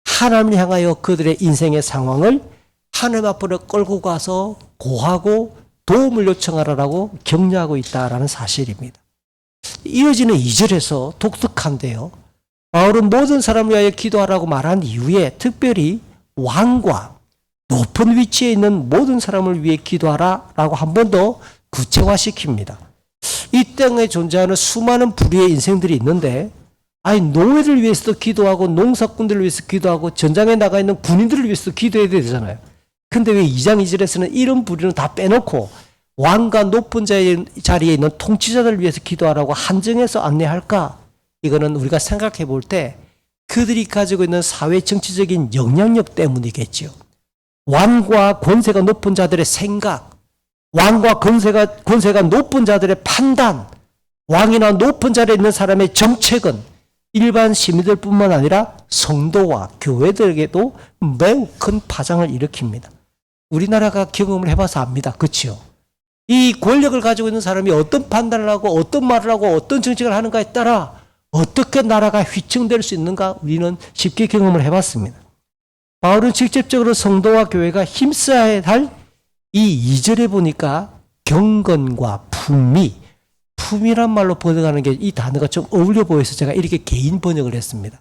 하나님을 향하여 그들의 인생의 상황을 하나님 앞으로 끌고 가서 고하고 도움을 요청하라고 격려하고 있다라는 사실입니다. 이어지는 2절에서 독특한데요. 바울은 모든 사람을 위하여 기도하라고 말한 이후에 특별히 왕과 높은 위치에 있는 모든 사람을 위해 기도하라라고 한 번 더 구체화시킵니다. 이 땅에 존재하는 수많은 불의의 인생들이 있는데 노예를 위해서도 기도하고 농사꾼들을 위해서 기도하고 전장에 나가 있는 군인들을 위해서도 기도해야 되잖아요. 근데 왜 2장 2절에서는 이런 불의는 다 빼놓고 왕과 높은 자리에 있는 통치자들을 위해서 기도하라고 한정해서 안내할까? 이거는 우리가 생각해 볼 때 그들이 가지고 있는 사회 정치적인 영향력 때문이겠죠. 왕과 권세가 높은 자들의 생각, 왕과 권세가 높은 자들의 판단, 왕이나 높은 자리에 있는 사람의 정책은 일반 시민들 뿐만 아니라 성도와 교회들에게도 매우 큰 파장을 일으킵니다. 우리나라가 경험을 해봐서 압니다. 그렇죠? 이 권력을 가지고 있는 사람이 어떤 판단을 하고 어떤 말을 하고 어떤 정책을 하는가에 따라 어떻게 나라가 휘청될 수 있는가 우리는 쉽게 경험을 해봤습니다. 바울은 직접적으로 성도와 교회가 힘써야 할 이 2절에 보니까 경건과 품이란 말로 번역하는 게 이 단어가 좀 어울려 보여서 제가 이렇게 개인 번역을 했습니다.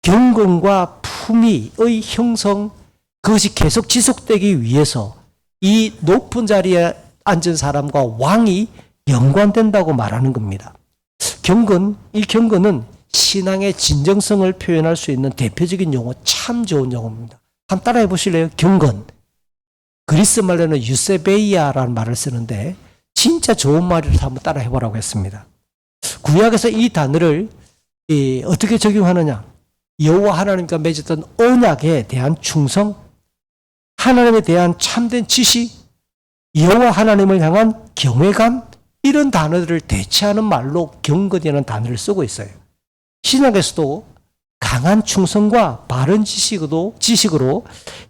경건과 품위의 형성, 그것이 계속 지속되기 위해서 이 높은 자리에 앉은 사람과 왕이 연관된다고 말하는 겁니다. 이 경건은 신앙의 진정성을 표현할 수 있는 대표적인 용어, 참 좋은 용어입니다. 한번 따라해 보실래요? 경건. 그리스 말로는 유세베이아라는 말을 쓰는데 진짜 좋은 말이라서 한번 따라해 보라고 했습니다. 구약에서 이 단어를 어떻게 적용하느냐? 여호와 하나님과 맺었던 언약에 대한 충성, 하나님에 대한 참된 지식, 여호와 하나님을 향한 경외감, 이런 단어들을 대체하는 말로 경건이라는 단어를 쓰고 있어요. 신약에서도 강한 충성과 바른 지식으로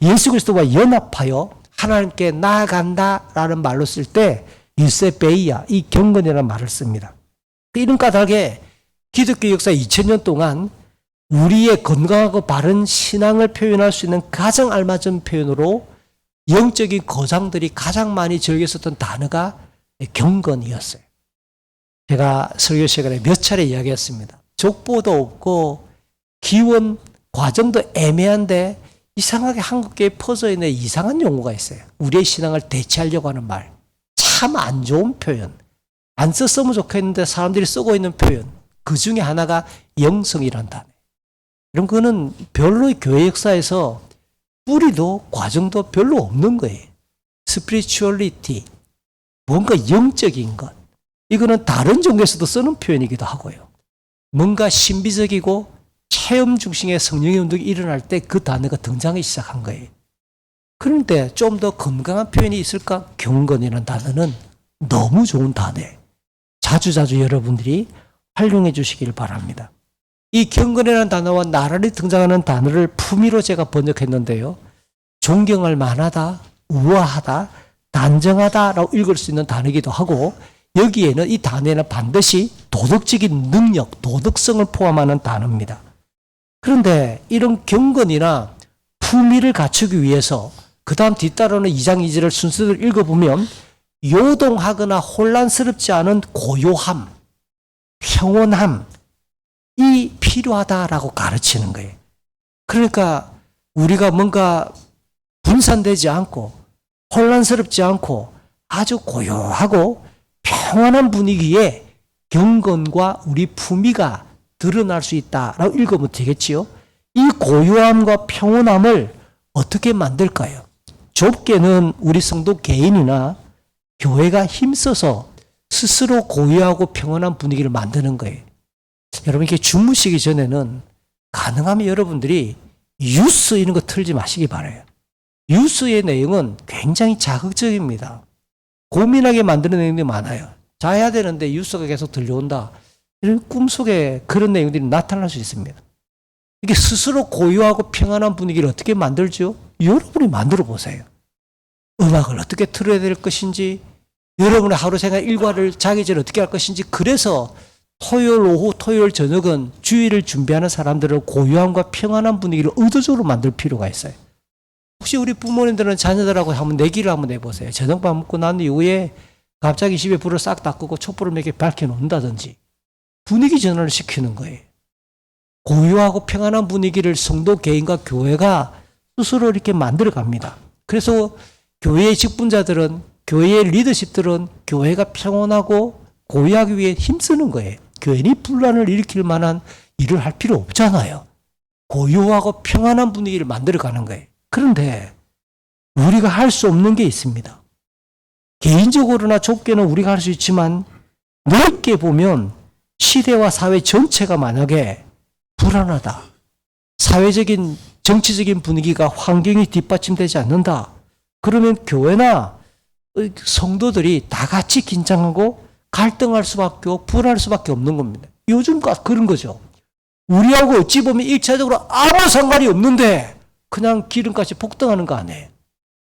예수 그리스도와 연합하여 하나님께 나아간다라는 말로 쓸 때 유세베이아, 이 경건이라는 말을 씁니다. 이런 까닭에 기독교 역사 2000년 동안 우리의 건강하고 바른 신앙을 표현할 수 있는 가장 알맞은 표현으로 영적인 거장들이 가장 많이 즐겨 썼던 단어가 경건이었어요. 제가 설교 시간에 몇 차례 이야기했습니다. 족보도 없고 기원 과정도 애매한데 이상하게 한국계에 퍼져 있는 이상한 용어가 있어요. 우리의 신앙을 대체하려고 하는 말. 참 안 좋은 표현. 안 썼으면 좋겠는데 사람들이 쓰고 있는 표현. 그 중에 하나가 영성이란 단어. 이런 거는 별로 교회 역사에서 뿌리도 과정도 별로 없는 거예요. 스피리추얼리티. 뭔가 영적인 것. 이거는 다른 종교에서도 쓰는 표현이기도 하고요. 뭔가 신비적이고 체험 중심의 성령의 운동이 일어날 때 그 단어가 등장하기 시작한 거예요. 그런데 좀 더 건강한 표현이 있을까? 경건이라는 단어는 너무 좋은 단어예요. 자주자주 여러분들이 활용해 주시길 바랍니다. 이 경건이라는 단어와 나란히 등장하는 단어를 품위로 제가 번역했는데요. 존경할 만하다, 우아하다, 단정하다라고 읽을 수 있는 단어이기도 하고 여기에는 이 단어에는 반드시 도덕적인 능력, 도덕성을 포함하는 단어입니다. 그런데 이런 경건이나 품위를 갖추기 위해서 그 다음 뒤따르는 2장 2절을 순서대로 읽어보면 요동하거나 혼란스럽지 않은 고요함, 평온함, 이 필요하다라고 가르치는 거예요. 그러니까 우리가 뭔가 분산되지 않고 혼란스럽지 않고 아주 고요하고 평온한 분위기에 경건과 우리 품위가 드러날 수 있다라고 읽으면 되겠지요. 이 고요함과 평온함을 어떻게 만들까요? 좁게는 우리 성도 개인이나 교회가 힘써서 스스로 고요하고 평온한 분위기를 만드는 거예요. 여러분 이렇게 주무시기 전에는 가능하면 여러분들이 뉴스 이런 거 틀지 마시기 바라요. 뉴스의 내용은 굉장히 자극적입니다. 고민하게 만드는 내용들이 많아요. 자야 되는데 뉴스가 계속 들려온다. 이런 꿈속에 그런 내용들이 나타날 수 있습니다. 이게 스스로 고요하고 평안한 분위기를 어떻게 만들죠? 여러분이 만들어 보세요. 음악을 어떻게 틀어야 될 것인지, 여러분의 하루 생활 일과를 자기 전에 어떻게 할 것인지, 그래서 토요일 오후, 토요일 저녁은 주일을 준비하는 사람들을 고요함과 평안한 분위기를 의도적으로 만들 필요가 있어요. 혹시 우리 부모님들은 자녀들하고 한번 내기를 한번 해보세요. 저녁밥 먹고 난 이후에 갑자기 집에 불을 싹 다 끄고 촛불을 몇 개 밝혀놓는다든지 분위기 전환을 시키는 거예요. 고요하고 평안한 분위기를 성도 개인과 교회가 스스로 이렇게 만들어 갑니다. 그래서 교회의 직분자들은, 교회의 리더십들은 교회가 평온하고 고요하기 위해 힘쓰는 거예요. 괜히 분란을 일으킬 만한 일을 할 필요 없잖아요. 고요하고 평안한 분위기를 만들어 가는 거예요. 그런데 우리가 할 수 없는 게 있습니다. 개인적으로나 좁게는 우리가 할 수 있지만 넓게 보면 시대와 사회 전체가 만약에 불안하다, 사회적인 정치적인 분위기가 환경이 뒷받침되지 않는다, 그러면 교회나 성도들이 다 같이 긴장하고 갈등할 수밖에 없고 불안할 수밖에 없는 겁니다. 요즘 그런 거죠. 우리하고 어찌 보면 일차적으로 아무 상관이 없는데 그냥 기름값이 폭등하는 거 아니에요.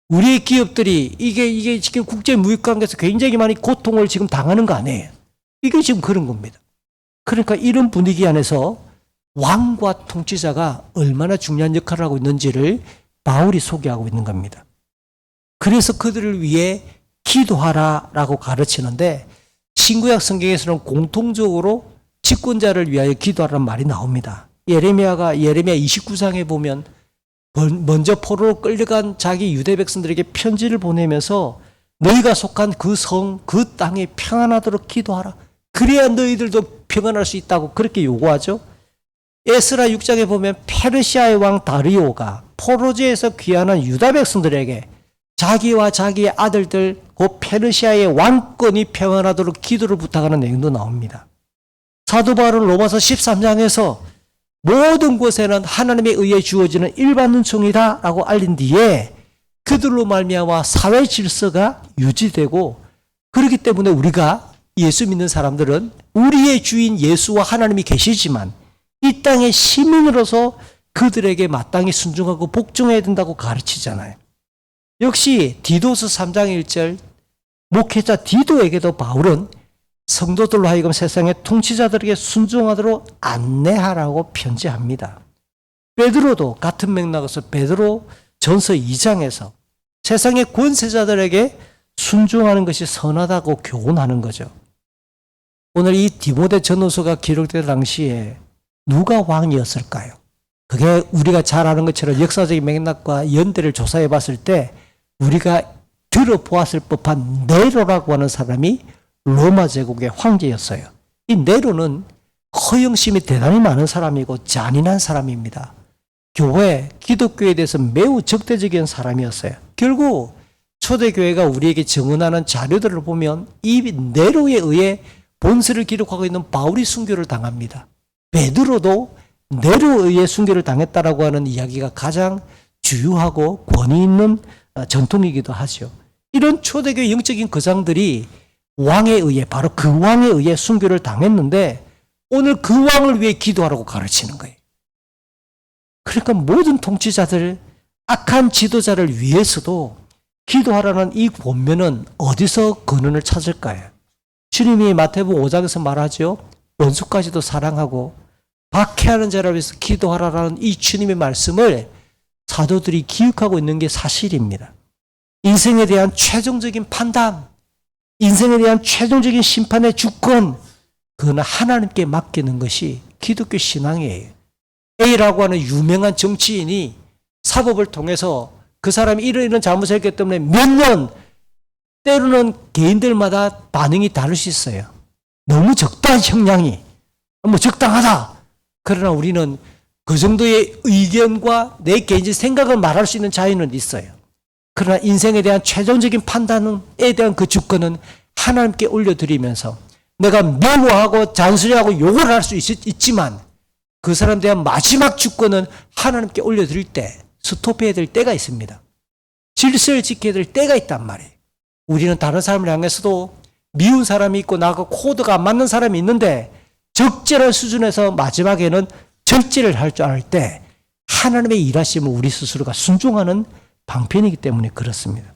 우리의 기업들이 이게 지금 국제 무역 관계에서 굉장히 많이 고통을 지금 당하는 거 아니에요. 이게 지금 그런 겁니다. 그러니까 이런 분위기 안에서 왕과 통치자가 얼마나 중요한 역할을 하고 있는지를 바울이 소개하고 있는 겁니다. 그래서 그들을 위해 기도하라라고 가르치는데 신구약 성경에서는 공통적으로 집권자를 위하여 기도하라는 말이 나옵니다. 예레미야 29장에 보면 먼저 포로로 끌려간 자기 유대 백성들에게 편지를 보내면서 너희가 속한 그 성, 그 땅에 평안하도록 기도하라. 그래야 너희들도 평안할 수 있다고 그렇게 요구하죠. 에스라 6장에 보면 페르시아의 왕 다리오가 포로제에서 귀환한 유다 백성들에게 자기와 자기의 아들들, 그 페르시아의 왕권이 평안하도록 기도를 부탁하는 내용도 나옵니다. 사도 바울은 로마서 13장에서 모든 곳에는 하나님에 의해 주어지는 일반 은총이다 라고 알린 뒤에 그들로 말미암아 사회 질서가 유지되고, 그렇기 때문에 우리가 예수 믿는 사람들은 우리의 주인 예수와 하나님이 계시지만 이 땅의 시민으로서 그들에게 마땅히 순종하고 복종해야 된다고 가르치잖아요. 역시 디도서 3장 1절 목회자 디도에게도 바울은 성도들로 하여금 세상의 통치자들에게 순종하도록 안내하라고 편지합니다. 베드로도 같은 맥락에서 베드로 전서 2장에서 세상의 권세자들에게 순종하는 것이 선하다고 교훈하는 거죠. 오늘 이 디모데 전후서가 기록될 당시에 누가 왕이었을까요? 그게 우리가 잘 아는 것처럼 역사적인 맥락과 연대를 조사해 봤을 때 우리가 들어보았을 법한 네로라고 하는 사람이 로마 제국의 황제였어요. 이 네로는 허영심이 대단히 많은 사람이고 잔인한 사람입니다. 교회, 기독교에 대해서 매우 적대적인 사람이었어요. 결국 초대교회가 우리에게 증언하는 자료들을 보면 이 네로에 의해 본서를 기록하고 있는 바울이 순교를 당합니다. 베드로도 뇌로 의해 순교를 당했다라고 하는 이야기가 가장 주요하고 권위 있는 전통이기도 하죠. 이런 초대교회 영적인 거장들이 왕에 의해, 바로 그 왕에 의해 순교를 당했는데 오늘 그 왕을 위해 기도하라고 가르치는 거예요. 그러니까 모든 통치자들, 악한 지도자를 위해서도 기도하라는 이 본면은 어디서 근원을 찾을까요? 주님이 마태복음 5장에서 말하죠. 원수까지도 사랑하고 박해하는 자를 위해서 기도하라라는 이 주님의 말씀을 사도들이 기억하고 있는 게 사실입니다. 인생에 대한 최종적인 판단, 인생에 대한 최종적인 심판의 주권, 그거는 하나님께 맡기는 것이 기독교 신앙이에요. A라고 하는 유명한 정치인이 사법을 통해서 그 사람이 이런 잘못을 했기 때문에 몇 년, 때로는 개인들마다 반응이 다를 수 있어요. 너무 적당한 형량이, 적당하다. 그러나 우리는 그 정도의 의견과 내 개인적인 생각을 말할 수 있는 자유는 있어요. 그러나 인생에 대한 최종적인 판단에 대한 그 주권은 하나님께 올려드리면서 내가 미워하고 잔소리하고 욕을 할 수 있지만 그 사람에 대한 마지막 주권은 하나님께 올려드릴 때 스톱해야 될 때가 있습니다. 질서를 지켜야 될 때가 있단 말이에요. 우리는 다른 사람을 향해서도 미운 사람이 있고 나하고 코드가 안 맞는 사람이 있는데 적절한 수준에서 마지막에는 절제를 할 줄 알 때 하나님의 일하심을 우리 스스로가 순종하는 방편이기 때문에 그렇습니다.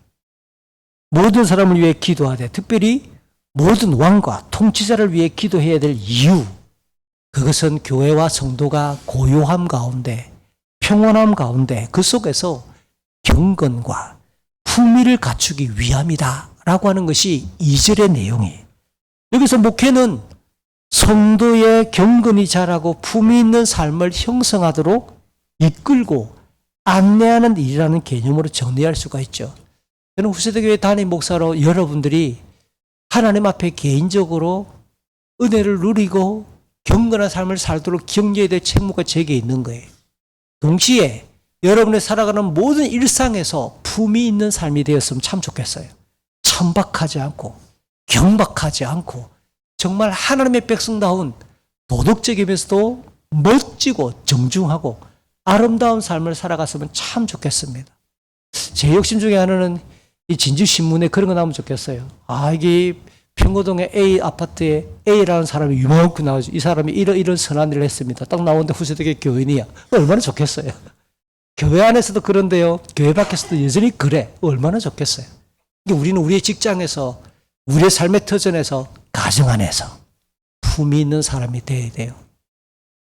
모든 사람을 위해 기도하되 특별히 모든 왕과 통치자를 위해 기도해야 될 이유, 그것은 교회와 성도가 고요함 가운데, 평온함 가운데 그 속에서 경건과 품위를 갖추기 위함이다 라고 하는 것이 2절의 내용이에요. 여기서 목회는 성도의 경건이 자라고 품위 있는 삶을 형성하도록 이끌고 안내하는 일이라는 개념으로 정리할 수가 있죠. 저는 후세대교회 담임 목사로 여러분들이 하나님 앞에 개인적으로 은혜를 누리고 경건한 삶을 살도록 격려해야 될 책무가 제게 있는 거예요. 동시에 여러분의 살아가는 모든 일상에서 품위 있는 삶이 되었으면 참 좋겠어요. 천박하지 않고 경박하지 않고 정말 하나님의 백성다운 도덕적이면서도 멋지고 정중하고 아름다운 삶을 살아갔으면 참 좋겠습니다. 제 욕심 중에 하나는 이 진주신문에 그런 거 나오면 좋겠어요. 이게 평고동의 A 아파트에 A라는 사람이 유명하게 나오죠. 이 사람이 이런 선한 일을 했습니다. 딱 나오는데 후세대교회 교인이야. 얼마나 좋겠어요. 교회 안에서도 그런데요. 교회 밖에서도 여전히 그래. 얼마나 좋겠어요. 우리는 우리의 직장에서, 우리의 삶의 터전에서, 가정 안에서 품위 있는 사람이 되어야 돼요.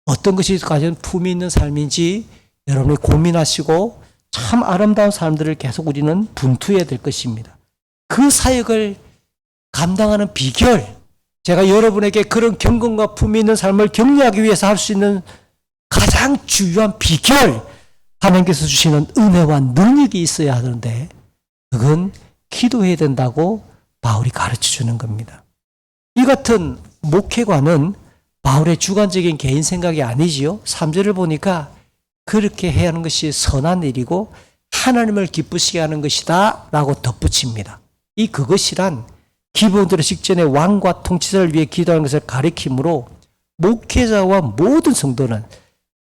어떤 것이 가장 품위 있는 삶인지 여러분이 고민하시고 참 아름다운 삶들을 계속 우리는 분투해야 될 것입니다. 그 사역을 감당하는 비결, 제가 여러분에게 그런 경건과 품위 있는 삶을 격려하기 위해서 할 수 있는 가장 중요한 비결, 하나님께서 주시는 은혜와 능력이 있어야 하는데 그건 기도해야 된다고 바울이 가르쳐주는 겁니다. 이 같은 목회관은 바울의 주관적인 개인 생각이 아니지요. 3절을 보니까 그렇게 해야 하는 것이 선한 일이고 하나님을 기쁘시게 하는 것이다 라고 덧붙입니다. 이 그것이란 기본적으로 직전에 왕과 통치자를 위해 기도하는 것을 가리키므로 목회자와 모든 성도는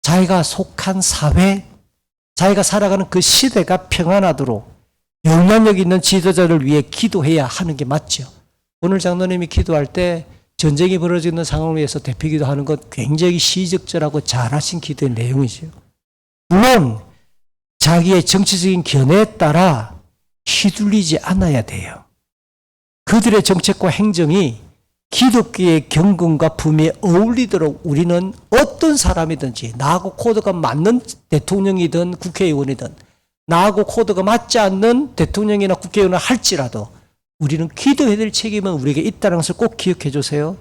자기가 속한 사회, 자기가 살아가는 그 시대가 평안하도록 영향력 있는 지도자를 위해 기도해야 하는 게 맞죠. 오늘 장로님이 기도할 때 전쟁이 벌어지는 상황을 위해서 대피기도 하는 것 굉장히 시적절하고 잘하신 기도의 내용이죠. 물론 자기의 정치적인 견해에 따라 휘둘리지 않아야 돼요. 그들의 정책과 행정이 기독교의 경건과 품위에 어울리도록 우리는 어떤 사람이든지 나하고 코드가 맞는 대통령이든 국회의원이든 나하고 코드가 맞지 않는 대통령이나 국회의원을 할지라도 우리는 기도해야 될 책임은 우리에게 있다는 것을 꼭 기억해 주세요.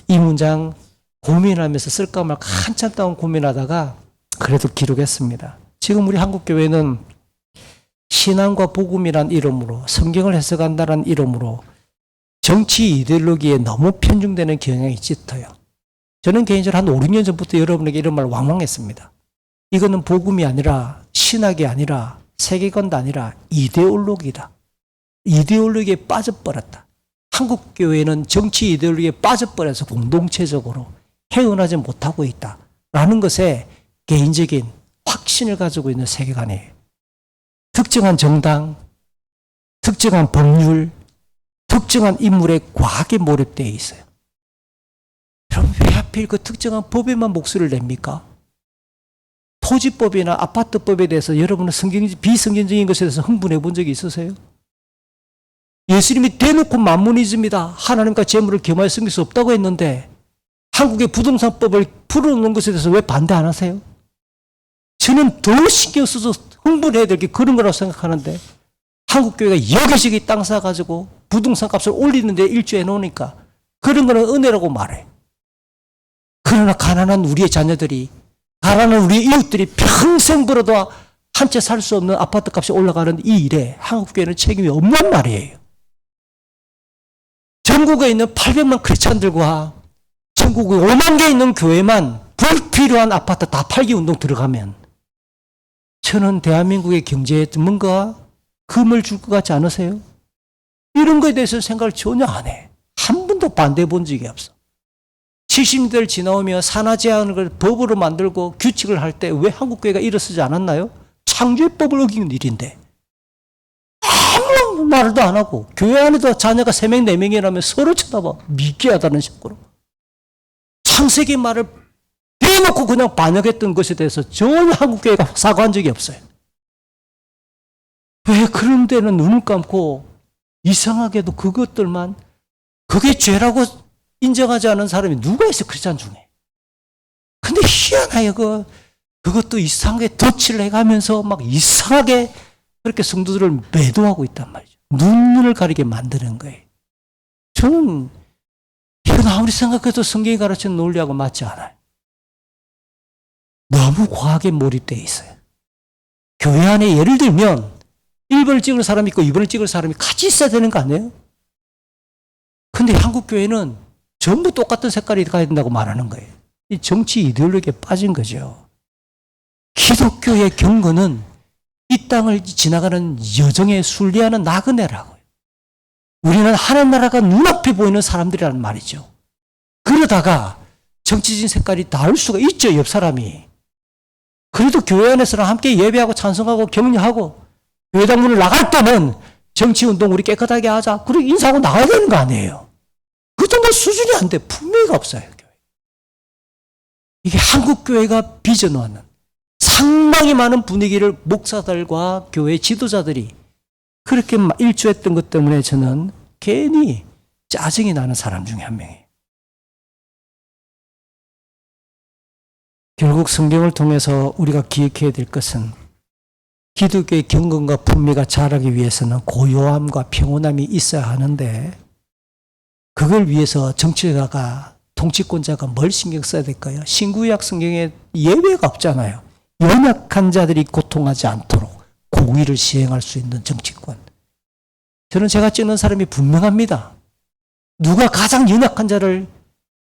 이 문장 고민하면서 쓸까 말까 한참 동안 고민하다가 그래도 기록했습니다. 지금 우리 한국교회는 신앙과 복음이란 이름으로 성경을 해석한다는 이름으로 정치 이데올로기에 너무 편중되는 경향이 짙어요. 저는 개인적으로 한 5, 6년 전부터 여러분에게 이런 말 왕왕했습니다. 이거는 복음이 아니라 신학이 아니라 세계관도 아니라 이데올로기다. 이데올로기에 빠져버렸다. 한국교회는 정치 이데올로기에 빠져버려서 공동체적으로 헤어나지 못하고 있다 라는 것에 개인적인 확신을 가지고 있는 세계관이에요. 특정한 정당, 특정한 법률, 특정한 인물에 과하게 몰입되어 있어요. 그럼 왜 하필 그 특정한 법에만 목소리를 냅니까? 토지법이나 아파트법에 대해서 여러분은 비성경적인 것에 대해서 흥분해 본 적이 있으세요? 예수님이 대놓고 만문이즘이다. 하나님과 재물을 겸하여 섬길 수 없다고 했는데 한국의 부동산법을 풀어놓는 것에 대해서 왜 반대 안 하세요? 저는 더 신경 써서 흥분해야 될 게 그런 거라고 생각하는데 한국교회가 여기저기 땅 사가지고 부동산 값을 올리는데 일조해 놓으니까 그런 거는 은혜라고 말해. 그러나 가난한 우리의 자녀들이, 가난한 우리의 이웃들이 평생 벌어도 한 채 살 수 없는 아파트 값이 올라가는 이 일에 한국교회는 책임이 없는 말이에요. 전국에 있는 800만 크리스찬들과 전국에 5만 개 있는 교회만 불필요한 아파트 다 팔기 운동 들어가면 저는 대한민국의 경제에 뭔가 금을 줄 것 같지 않으세요? 이런 거에 대해서 생각을 전혀 안 해. 한 번도 반대해 본 적이 없어. 70년대를 지나오며 산하 제한을 법으로 만들고 규칙을 할 때 왜 한국교회가 일어서지 않았나요? 창조법을 어기는 일인데 아무 말도 안 하고 교회 안에도 자녀가 3명 4명이라면 서로 쳐다봐. 미개하다는 식으로 창세기 말을 대놓고 그냥 반역했던 것에 대해서 전혀 한국교회가 사과한 적이 없어요. 왜 그런 데는 눈을 감고 이상하게도 그것들만 그게 죄라고 인정하지 않은 사람이 누가 있어, 크리스찬 중에. 근데 희한하게 그것도 이상하게 덧칠 해가면서 막 이상하게 그렇게 성도들을 매도하고 있단 말이죠. 눈을 가리게 만드는 거예요. 저는 이건 아무리 생각해도 성경이 가르치는 논리하고 맞지 않아요. 너무 과하게 몰입되어 있어요. 교회 안에 예를 들면 1번을 찍을 사람이 있고 2번을 찍을 사람이 같이 있어야 되는 거 아니에요? 근데 한국 교회는 전부 똑같은 색깔이 가야 된다고 말하는 거예요. 이 정치 이데올로기에 빠진 거죠. 기독교의 경건은 이 땅을 지나가는 여정의 순리하는 나그네라고요. 우리는 하나님 나라가 눈앞에 보이는 사람들이라는 말이죠. 그러다가 정치적인 색깔이 다를 수가 있죠, 옆 사람이. 그래도 교회 안에서는 함께 예배하고 찬송하고 격려하고 교회당 문을 나갈 때는 정치운동 우리 깨끗하게 하자. 그리고 인사하고 나가야 되는 거 아니에요. 그 정도 수준이 안 돼. 분명히가 없어요. 교회. 이게 한국교회가 빚어놓는 상당히 많은 분위기를 목사들과 교회 지도자들이 그렇게 일조했던 것 때문에 저는 괜히 짜증이 나는 사람 중에 한 명이에요. 결국 성경을 통해서 우리가 기억해야 될 것은 기독교의 경건과 품위가 자라기 위해서는 고요함과 평온함이 있어야 하는데 그걸 위해서 정치자가 통치권자가 뭘 신경 써야 될까요? 신구약 성경에 예외가 없잖아요. 연약한 자들이 고통하지 않도록 공의를 시행할 수 있는 정치권. 저는 제가 찍는 사람이 분명합니다. 누가 가장 연약한 자를,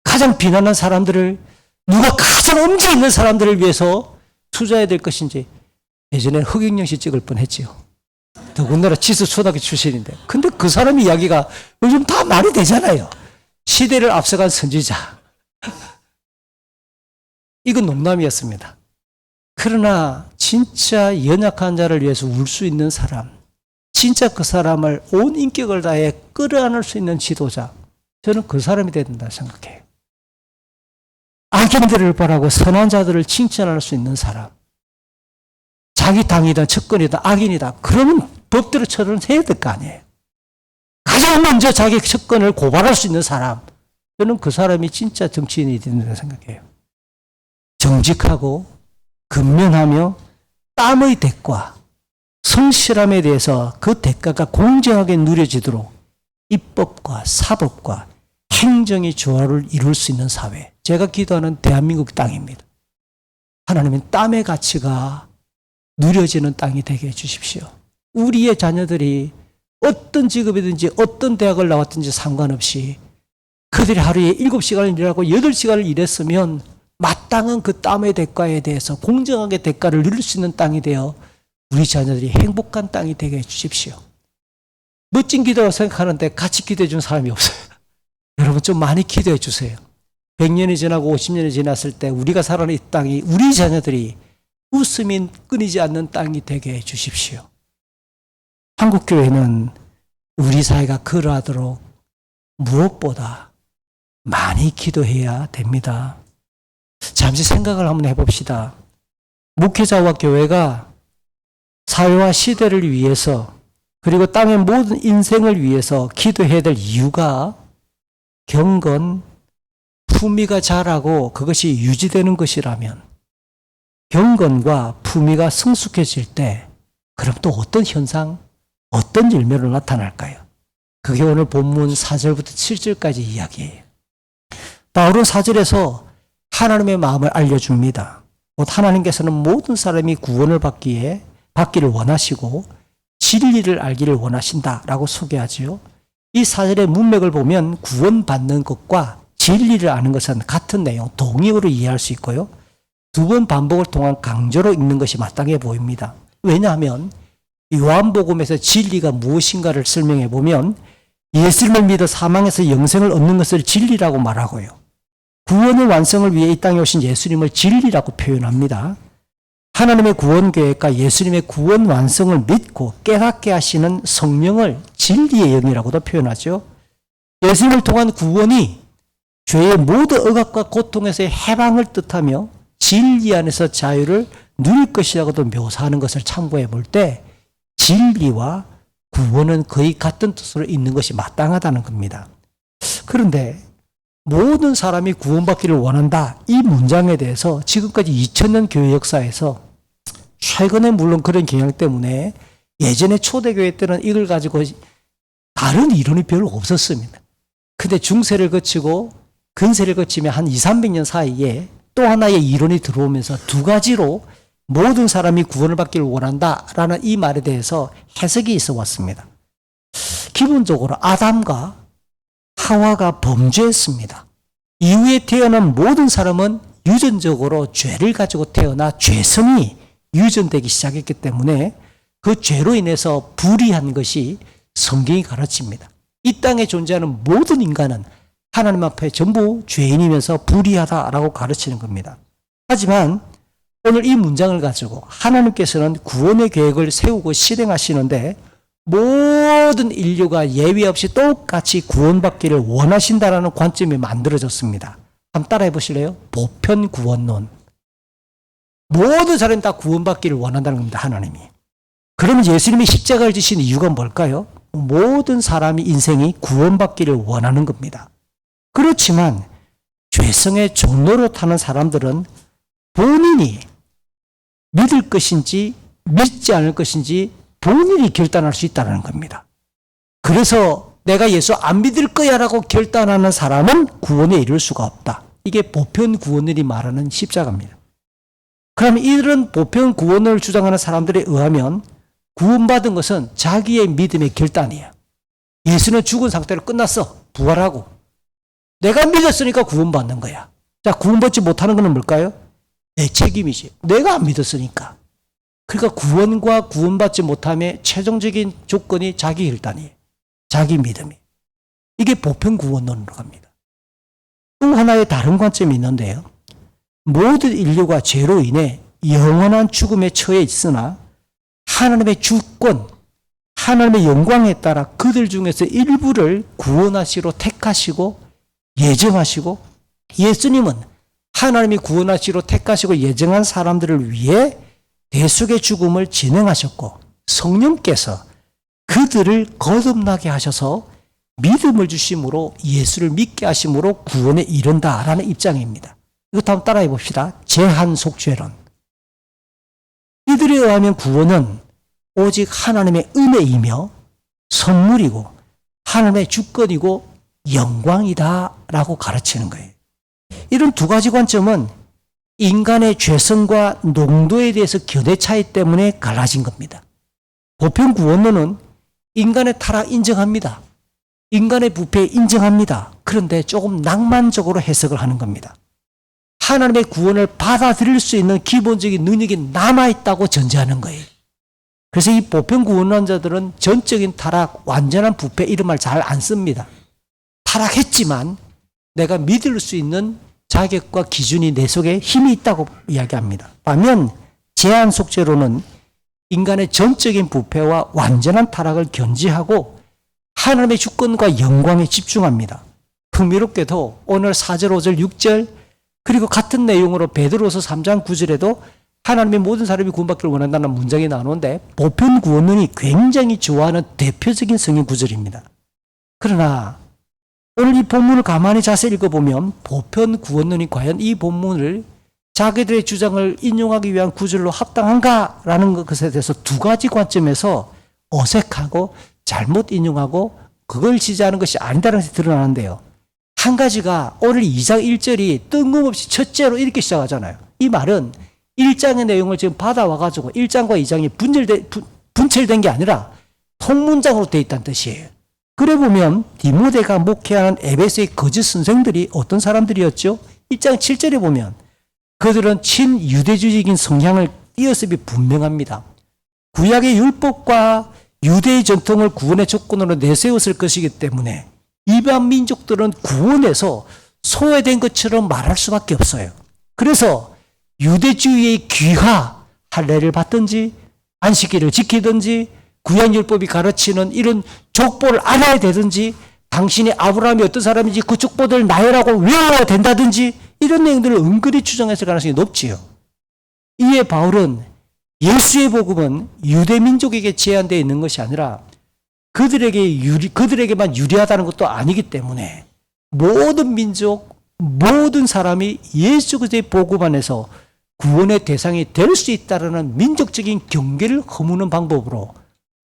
가장 비난한 사람들을, 누가 가장 엄지 있는 사람들을 위해서 투자해야 될 것인지. 예전에 허경영 씨 찍을 뻔했지요. 더군다나 지수 초등학교 출신인데. 근데 그 사람 이야기가 요즘 다 말이 되잖아요. 시대를 앞서간 선지자. 이건 농담이었습니다. 그러나 진짜 연약한 자를 위해서 울 수 있는 사람, 진짜 그 사람을 온 인격을 다해 끌어안을 수 있는 지도자, 저는 그 사람이 돼야 된다 생각해요. 악인들을 바라고 선한 자들을 칭찬할 수 있는 사람, 자기 당이든 측근이든 악인이다. 그러면 법대로 처리해야 될 거 아니에요. 가장 먼저 자기 측근을 고발할 수 있는 사람, 저는 그 사람이 진짜 정치인이 된다고 생각해요. 정직하고 근면하며 땀의 대가, 성실함에 대해서 그 대가가 공정하게 누려지도록 입법과 사법과 행정의 조화를 이룰 수 있는 사회. 제가 기도하는 대한민국 땅입니다. 하나님은 땀의 가치가 누려지는 땅이 되게 해주십시오. 우리의 자녀들이 어떤 직업이든지 어떤 대학을 나왔든지 상관없이 그들이 하루에 7시간을 일하고 8시간을 일했으면 마땅한 그 땀의 대가에 대해서 공정하게 대가를 누릴 수 있는 땅이 되어 우리 자녀들이 행복한 땅이 되게 해주십시오. 멋진 기도라고 생각하는데 같이 기도해 준 사람이 없어요. 여러분 좀 많이 기도해 주세요. 100년이 지나고 50년이 지났을 때 우리가 살아가는 이 땅이 우리 자녀들이 웃음이 끊이지 않는 땅이 되게 해주십시오. 한국교회는 우리 사회가 그러하도록 무엇보다 많이 기도해야 됩니다. 잠시 생각을 한번 해봅시다. 목회자와 교회가 사회와 시대를 위해서 그리고 땅의 모든 인생을 위해서 기도해야 될 이유가 경건, 품위가 자라고 그것이 유지되는 것이라면 경건과 품위가 성숙해질 때 그럼 또 어떤 현상, 어떤 열매로 나타날까요? 그게 오늘 본문 4절부터 7절까지 이야기예요. 바울은 4절에서 하나님의 마음을 알려줍니다. 곧 하나님께서는 모든 사람이 구원을 받기를 원하시고 진리를 알기를 원하신다라고 소개하지요. 이 4절의 문맥을 보면 구원받는 것과 진리를 아는 것은 같은 내용, 동의어로 이해할 수 있고요. 두 번 반복을 통한 강조로 읽는 것이 마땅해 보입니다. 왜냐하면 요한복음에서 진리가 무엇인가를 설명해 보면 예수님을 믿어 사망에서 영생을 얻는 것을 진리라고 말하고요. 구원의 완성을 위해 이 땅에 오신 예수님을 진리라고 표현합니다. 하나님의 구원 계획과 예수님의 구원 완성을 믿고 깨닫게 하시는 성령을 진리의 영이라고도 표현하죠. 예수님을 통한 구원이 죄의 모든 억압과 고통에서의 해방을 뜻하며 진리 안에서 자유를 누릴 것이라고도 묘사하는 것을 참고해 볼 때 진리와 구원은 거의 같은 뜻으로 있는 것이 마땅하다는 겁니다. 그런데 모든 사람이 구원받기를 원한다. 이 문장에 대해서 지금까지 2000년 교회 역사에서 최근에 물론 그런 경향 때문에 예전에 초대교회 때는 이걸 가지고 다른 이론이 별로 없었습니다. 근데 중세를 거치고 근세를 거치며 한 200~300년 사이에 또 하나의 이론이 들어오면서 두 가지로 모든 사람이 구원을 받기를 원한다라는 이 말에 대해서 해석이 있어 왔습니다. 기본적으로 아담과 하와가 범죄했습니다. 이후에 태어난 모든 사람은 유전적으로 죄를 가지고 태어나 죄성이 유전되기 시작했기 때문에 그 죄로 인해서 불의한 것이 성경이 가르칩니다. 이 땅에 존재하는 모든 인간은 하나님 앞에 전부 죄인이면서 불의하다라고 가르치는 겁니다. 하지만 오늘 이 문장을 가지고 하나님께서는 구원의 계획을 세우고 실행하시는데 모든 인류가 예외 없이 똑같이 구원받기를 원하신다라는 관점이 만들어졌습니다. 한번 따라해 보실래요? 보편 구원론. 모든 사람이 다 구원받기를 원한다는 겁니다. 하나님이. 그러면 예수님이 십자가를 지신 이유가 뭘까요? 모든 사람이 인생이 구원받기를 원하는 겁니다. 그렇지만 죄성의 종로로 타는 사람들은 본인이 믿을 것인지 믿지 않을 것인지 본인이 결단할 수 있다는 겁니다. 그래서 내가 예수 안 믿을 거야 라고 결단하는 사람은 구원에 이를 수가 없다. 이게 보편 구원론이 말하는 십자가입니다. 그러면 이런 보편 구원을 주장하는 사람들에 의하면 구원받은 것은 자기의 믿음의 결단이에요. 예수는 죽은 상태로 끝났어. 부활하고. 내가 믿었으니까 구원받는 거야. 자, 구원받지 못하는 것은 뭘까요? 내 책임이지. 내가 안 믿었으니까. 그러니까 구원과 구원받지 못함의 최종적인 조건이 자기 결단이에요. 자기 믿음이. 이게 보편 구원론으로 갑니다. 또 하나의 다른 관점이 있는데요. 모든 인류가 죄로 인해 영원한 죽음에 처해 있으나 하나님의 주권, 하나님의 영광에 따라 그들 중에서 일부를 구원하시러 택하시고 예정하시고 예수님은 하나님이 구원하시러 택하시고 예정한 사람들을 위해 대속의 죽음을 진행하셨고 성령께서 그들을 거듭나게 하셔서 믿음을 주심으로 예수를 믿게 하심으로 구원에 이른다라는 입장입니다. 이것도 한번 따라해 봅시다. 제한속죄론. 이들에 의하면 구원은 오직 하나님의 은혜이며 선물이고 하나님의 주권이고 영광이다라고 가르치는 거예요. 이런 두 가지 관점은 인간의 죄성과 농도에 대해서 견해 차이 때문에 갈라진 겁니다. 보편 구원론은 인간의 타락 인정합니다. 인간의 부패 인정합니다. 그런데 조금 낭만적으로 해석을 하는 겁니다. 하나님의 구원을 받아들일 수 있는 기본적인 능력이 남아있다고 전제하는 거예요. 그래서 이 보편 구원론자들은 전적인 타락, 완전한 부패 이런 말 잘 안 씁니다. 타락했지만 내가 믿을 수 있는 자격과 기준이 내 속에 힘이 있다고 이야기합니다. 반면 제한 속죄로는 인간의 전적인 부패와 완전한 타락을 견지하고 하나님의 주권과 영광에 집중합니다. 흥미롭게도 오늘 4절, 5절, 6절 그리고 같은 내용으로 베드로서 3장 9절에도 하나님의 모든 사람이 구원받기를 원한다는 문장이 나오는데 보편 구원론이 굉장히 좋아하는 대표적인 성경 구절입니다. 그러나 오늘 이 본문을 가만히 자세히 읽어보면 보편 구원론이 과연 이 본문을 자기들의 주장을 인용하기 위한 구절로 합당한가라는 것에 대해서 두 가지 관점에서 어색하고 잘못 인용하고 그걸 지지하는 것이 아니다라는 것이 드러나는데요. 한 가지가 오늘 2장 1절이 뜬금없이 첫째로 이렇게 시작하잖아요. 이 말은 1장의 내용을 지금 받아와가지고 1장과 2장이 분철된 게 아니라 통문장으로 되어 있다는 뜻이에요. 그래 보면 디모데가 목회하는 에베소의 거짓 선생들이 어떤 사람들이었죠? 1장 7절에 보면 그들은 친유대주의적인 성향을 띄었음이 분명합니다. 구약의 율법과 유대의 전통을 구원의 조건으로 내세웠을 것이기 때문에 이방 민족들은 구원에서 소외된 것처럼 말할 수밖에 없어요. 그래서 유대주의의 귀화, 할례를 받든지 안식일을 지키든지 구약율법이 가르치는 이런 족보를 알아야 되든지 당신이 아브라함이 어떤 사람인지 그 족보들 나열하고 외워야 된다든지 이런 내용들을 은근히 추정했을 가능성이 높지요. 이에 바울은 예수의 복음은 유대 민족에게 제한되어 있는 것이 아니라 그들에게만 유리하다는 것도 아니기 때문에 모든 민족, 모든 사람이 예수 그리스도의 복음 안에서 구원의 대상이 될 수 있다는 민족적인 경계를 허무는 방법으로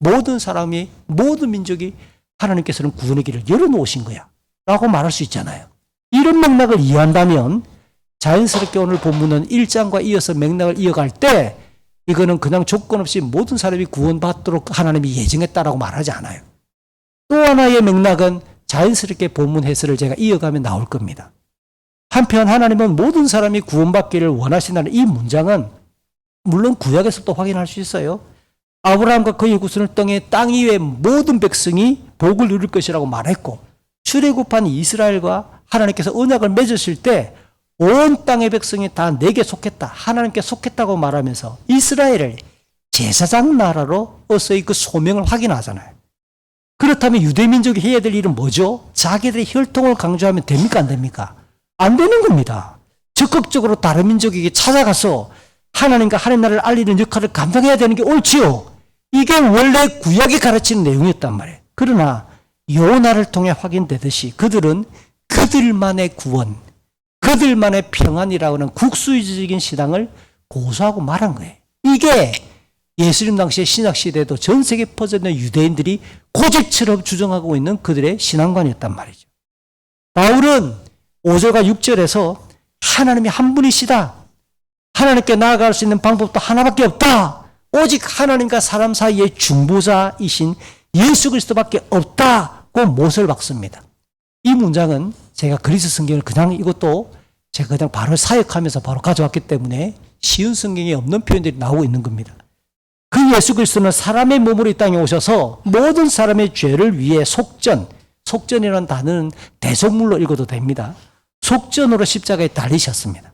모든 사람이, 모든 민족이 하나님께서는 구원의 길을 열어놓으신 거야 라고 말할 수 있잖아요. 이런 맥락을 이해한다면 자연스럽게 오늘 본문은 1장과 이어서 맥락을 이어갈 때 이거는 그냥 조건 없이 모든 사람이 구원받도록 하나님이 예정했다라고 말하지 않아요. 또 하나의 맥락은 자연스럽게 본문 해설을 제가 이어가면 나올 겁니다. 한편 하나님은 모든 사람이 구원받기를 원하신다는 이 문장은 물론 구약에서도 확인할 수 있어요. 아브라함과 그의 후손을 통해 땅 이외의 모든 백성이 복을 누릴 것이라고 말했고 출애굽한 이스라엘과 하나님께서 언약을 맺으실 때 온 땅의 백성이 다 내게 속했다. 하나님께 속했다고 말하면서 이스라엘을 제사장 나라로 어서의 그 소명을 확인하잖아요. 그렇다면 유대민족이 해야 될 일은 뭐죠? 자기들의 혈통을 강조하면 됩니까? 안 됩니까? 안 되는 겁니다. 적극적으로 다른 민족에게 찾아가서 하나님과 하나님 나라를 알리는 역할을 감당해야 되는 게 옳지요. 이게 원래 구약이 가르치는 내용이었단 말이에요. 그러나 요나를 통해 확인되듯이 그들은 그들만의 구원, 그들만의 평안이라고 하는 국수주의적인 신앙을 고수하고 말한 거예요. 이게 예수님 당시의 신약시대에도 전 세계에 퍼져있는 유대인들이 고집처럼 주장하고 있는 그들의 신앙관이었단 말이죠. 바울은 5절과 6절에서 하나님이 한 분이시다. 하나님께 나아갈 수 있는 방법도 하나밖에 없다. 오직 하나님과 사람 사이의 중보자이신 예수 그리스도밖에 없다고 못을 박습니다. 이 문장은 제가 그리스 성경을 그냥 이것도 제가 그냥 바로 사역하면서 바로 가져왔기 때문에 쉬운 성경에 없는 표현들이 나오고 있는 겁니다. 그 예수 그리스도는 사람의 몸으로 이 땅에 오셔서 모든 사람의 죄를 위해 속전이라는 단어는 대속물로 읽어도 됩니다. 속전으로 십자가에 달리셨습니다.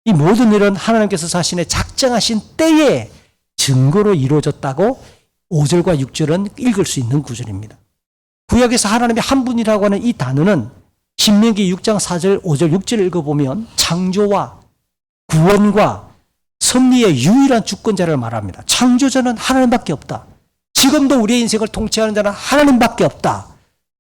이 모든 일은 하나님께서 자신의 작정하신 때에 증거로 이루어졌다고 5절과 6절은 읽을 수 있는 구절입니다. 구약에서 하나님이 한 분이라고 하는 이 단어는 신명기 6장 4절, 5절, 6절을 읽어보면 창조와 구원과 섭리의 유일한 주권자를 말합니다. 창조자는 하나님밖에 없다. 지금도 우리의 인생을 통치하는 자는 하나님밖에 없다.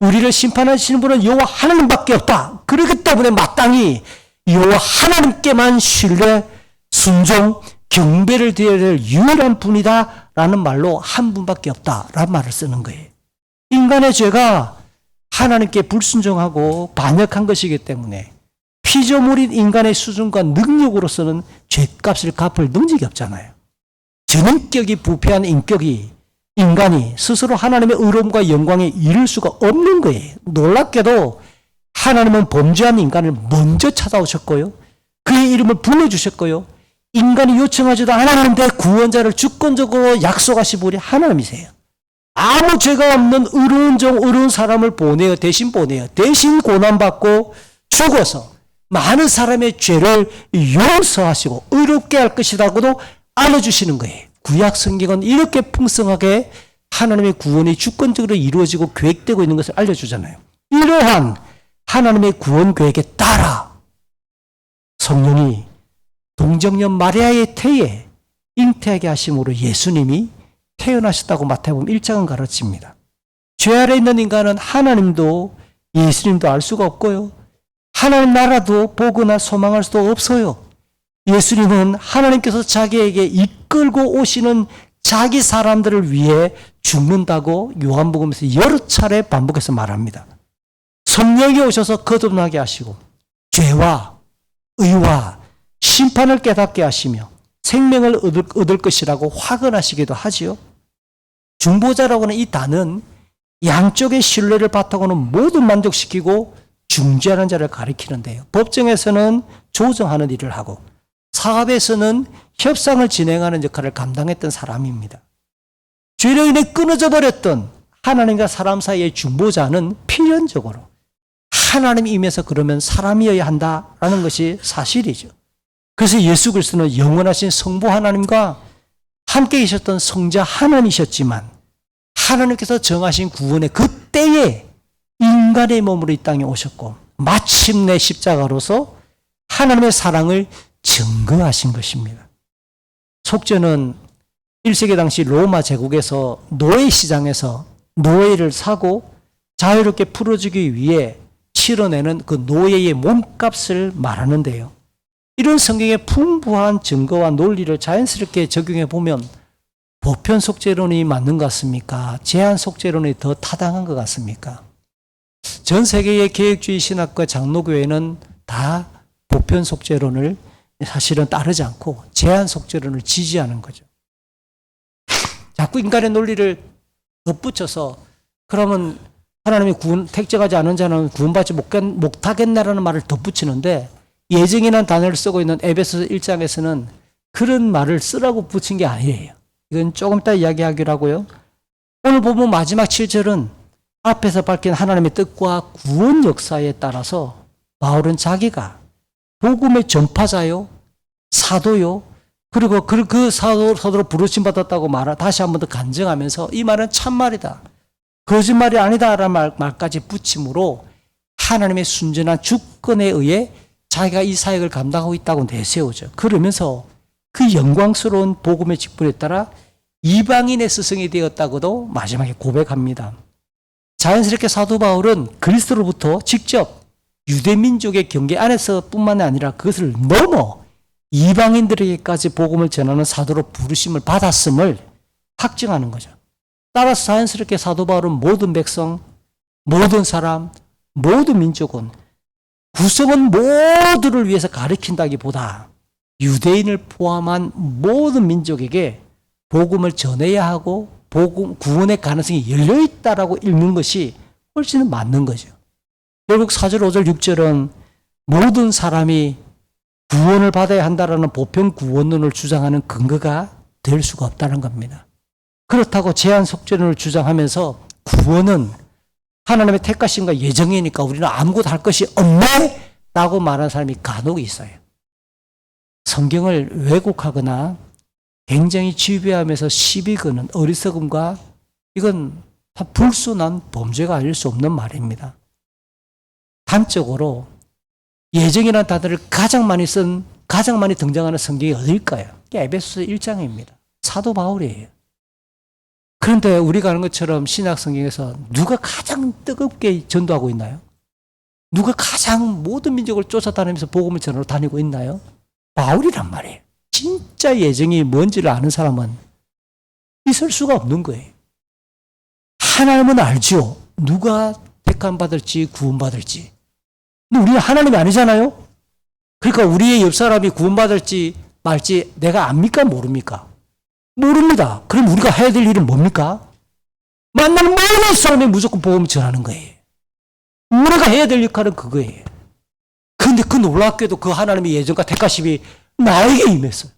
우리를 심판하시는 분은 여호와 하나님밖에 없다. 그렇기 때문에 마땅히 여호와 하나님께만 신뢰, 순종, 경배를 드려야 될 유일한 분이다 라는 말로 한 분밖에 없다 라는 말을 쓰는 거예요. 인간의 죄가 하나님께 불순종하고 반역한 것이기 때문에 피조물인 인간의 수준과 능력으로서는 죄값을 갚을 능력이 없잖아요. 전인격이 부패한 인간이 스스로 하나님의 의로움과 영광에 이를 수가 없는 거예요. 놀랍게도 하나님은 범죄한 인간을 먼저 찾아오셨고요. 그의 이름을 불러주셨고요. 인간이 요청하지도 않았는데 구원자를 주권적으로 약속하신 분이 하나님이세요. 아무 죄가 없는 의로운 사람을 대신 고난받고 죽어서 많은 사람의 죄를 용서하시고 의롭게 할 것이라고도 알려주시는 거예요. 구약 성경은 이렇게 풍성하게 하나님의 구원이 주권적으로 이루어지고 계획되고 있는 것을 알려주잖아요. 이러한 하나님의 구원 계획에 따라 성령이 동정녀 마리아의 태에 잉태하게 하심으로 예수님이 태어나셨다고 마태복음 1장은 가르칩니다. 죄 아래 있는 인간은 하나님도 예수님도 알 수가 없고요. 하나님 나라도 보거나 소망할 수도 없어요. 예수님은 하나님께서 자기에게 이끌고 오시는 자기 사람들을 위해 죽는다고 요한복음에서 여러 차례 반복해서 말합니다. 성령이 오셔서 거듭나게 하시고 죄와 의와 심판을 깨닫게 하시며 생명을 얻을 것이라고 확언하시기도 하지요. 중보자라고 하는 이 단은 양쪽의 신뢰를 바탕으로 모두 만족시키고 중재하는 자를 가리키는데요. 법정에서는 조정하는 일을 하고 사업에서는 협상을 진행하는 역할을 감당했던 사람입니다. 죄로 인해 끊어져 버렸던 하나님과 사람 사이의 중보자는 필연적으로 하나님이 임해서 그러면 사람이어야 한다라는 것이 사실이죠. 그래서 예수 그리스도는 영원하신 성부 하나님과 함께 계셨던 성자 하나님이셨지만 하나님께서 정하신 구원의 그때에 인간의 몸으로 이 땅에 오셨고 마침내 십자가로서 하나님의 사랑을 증거하신 것입니다. 속죄는 1세기 당시 로마 제국에서 노예 시장에서 노예를 사고 자유롭게 풀어주기 위해 치러내는 그 노예의 몸값을 말하는데요. 이런 성경의 풍부한 증거와 논리를 자연스럽게 적용해 보면 보편 속죄론이 맞는 것 같습니까? 제한 속죄론이 더 타당한 것 같습니까? 전 세계의 개혁주의 신학과 장로교회는 다 보편 속죄론을 사실은 따르지 않고 제한 속죄론을 지지하는 거죠. 자꾸 인간의 논리를 덧붙여서 그러면 하나님이 택정하지 않은 자는 구원받지 못하겠나라는 말을 덧붙이는데 예정이라는 단어를 쓰고 있는 에베소서 1장에서는 그런 말을 쓰라고 붙인 게 아니에요. 이건 조금 이따 이야기하기로 하고요. 오늘 보면 마지막 7절은 앞에서 밝힌 하나님의 뜻과 구원 역사에 따라서 바울은 자기가 복음의 전파자요, 사도요, 그리고 그 사도로 부르심 받았다고 다시 한 번 더 간증하면서 이 말은 참말이다, 거짓말이 아니다라는 말까지 붙임으로 하나님의 순전한 주권에 의해 자기가 이 사역을 감당하고 있다고 내세우죠. 그러면서 그 영광스러운 복음의 직분에 따라 이방인의 스승이 되었다고도 마지막에 고백합니다. 자연스럽게 사도 바울은 그리스도로부터 직접 유대민족의 경계 안에서 뿐만 아니라 그것을 넘어 이방인들에게까지 복음을 전하는 사도로 부르심을 받았음을 확증하는 거죠. 따라서 자연스럽게 사도 바울은 모든 백성, 모든 사람, 모든 민족은 구성원 모두를 위해서 가르친다기보다 유대인을 포함한 모든 민족에게 복음을 전해야 하고 구원의 가능성이 열려있다라고 읽는 것이 훨씬 맞는 거죠. 결국 4절, 5절, 6절은 모든 사람이 구원을 받아야 한다라는 보편 구원론을 주장하는 근거가 될 수가 없다는 겁니다. 그렇다고 제한 속죄론을 주장하면서 구원은 하나님의 택하심과 예정이니까 우리는 아무것도 할 것이 없네? 라고 말하는 사람이 간혹 있어요. 성경을 왜곡하거나 굉장히 지배하면서 시비 거는 어리석음과 이건 다 불순한 범죄가 아닐 수 없는 말입니다. 단적으로 예정이라는 단어를 가장 많이 등장하는 성경이 어딜까요? 에베소서 1장입니다. 사도 바울이에요. 그런데 우리가 아는 것처럼 신약 성경에서 누가 가장 뜨겁게 전도하고 있나요? 누가 가장 모든 민족을 쫓아다니면서 복음을 전하러 다니고 있나요? 바울이란 말이에요. 진짜 예정이 뭔지를 아는 사람은 있을 수가 없는 거예요. 하나님은 알죠. 누가 택함 받을지 구원받을지. 근데 우리는 하나님이 아니잖아요. 그러니까 우리의 옆 사람이 구원받을지 말지 내가 압니까? 모릅니까? 모릅니다. 그럼 우리가 해야 될 일은 뭡니까? 만나는 모든 사람이 무조건 복음을 전하는 거예요. 우리가 해야 될 역할은 그거예요. 그런데 그 놀랍게도 그 하나님의 예정과 택하심이 나에게 임했어요.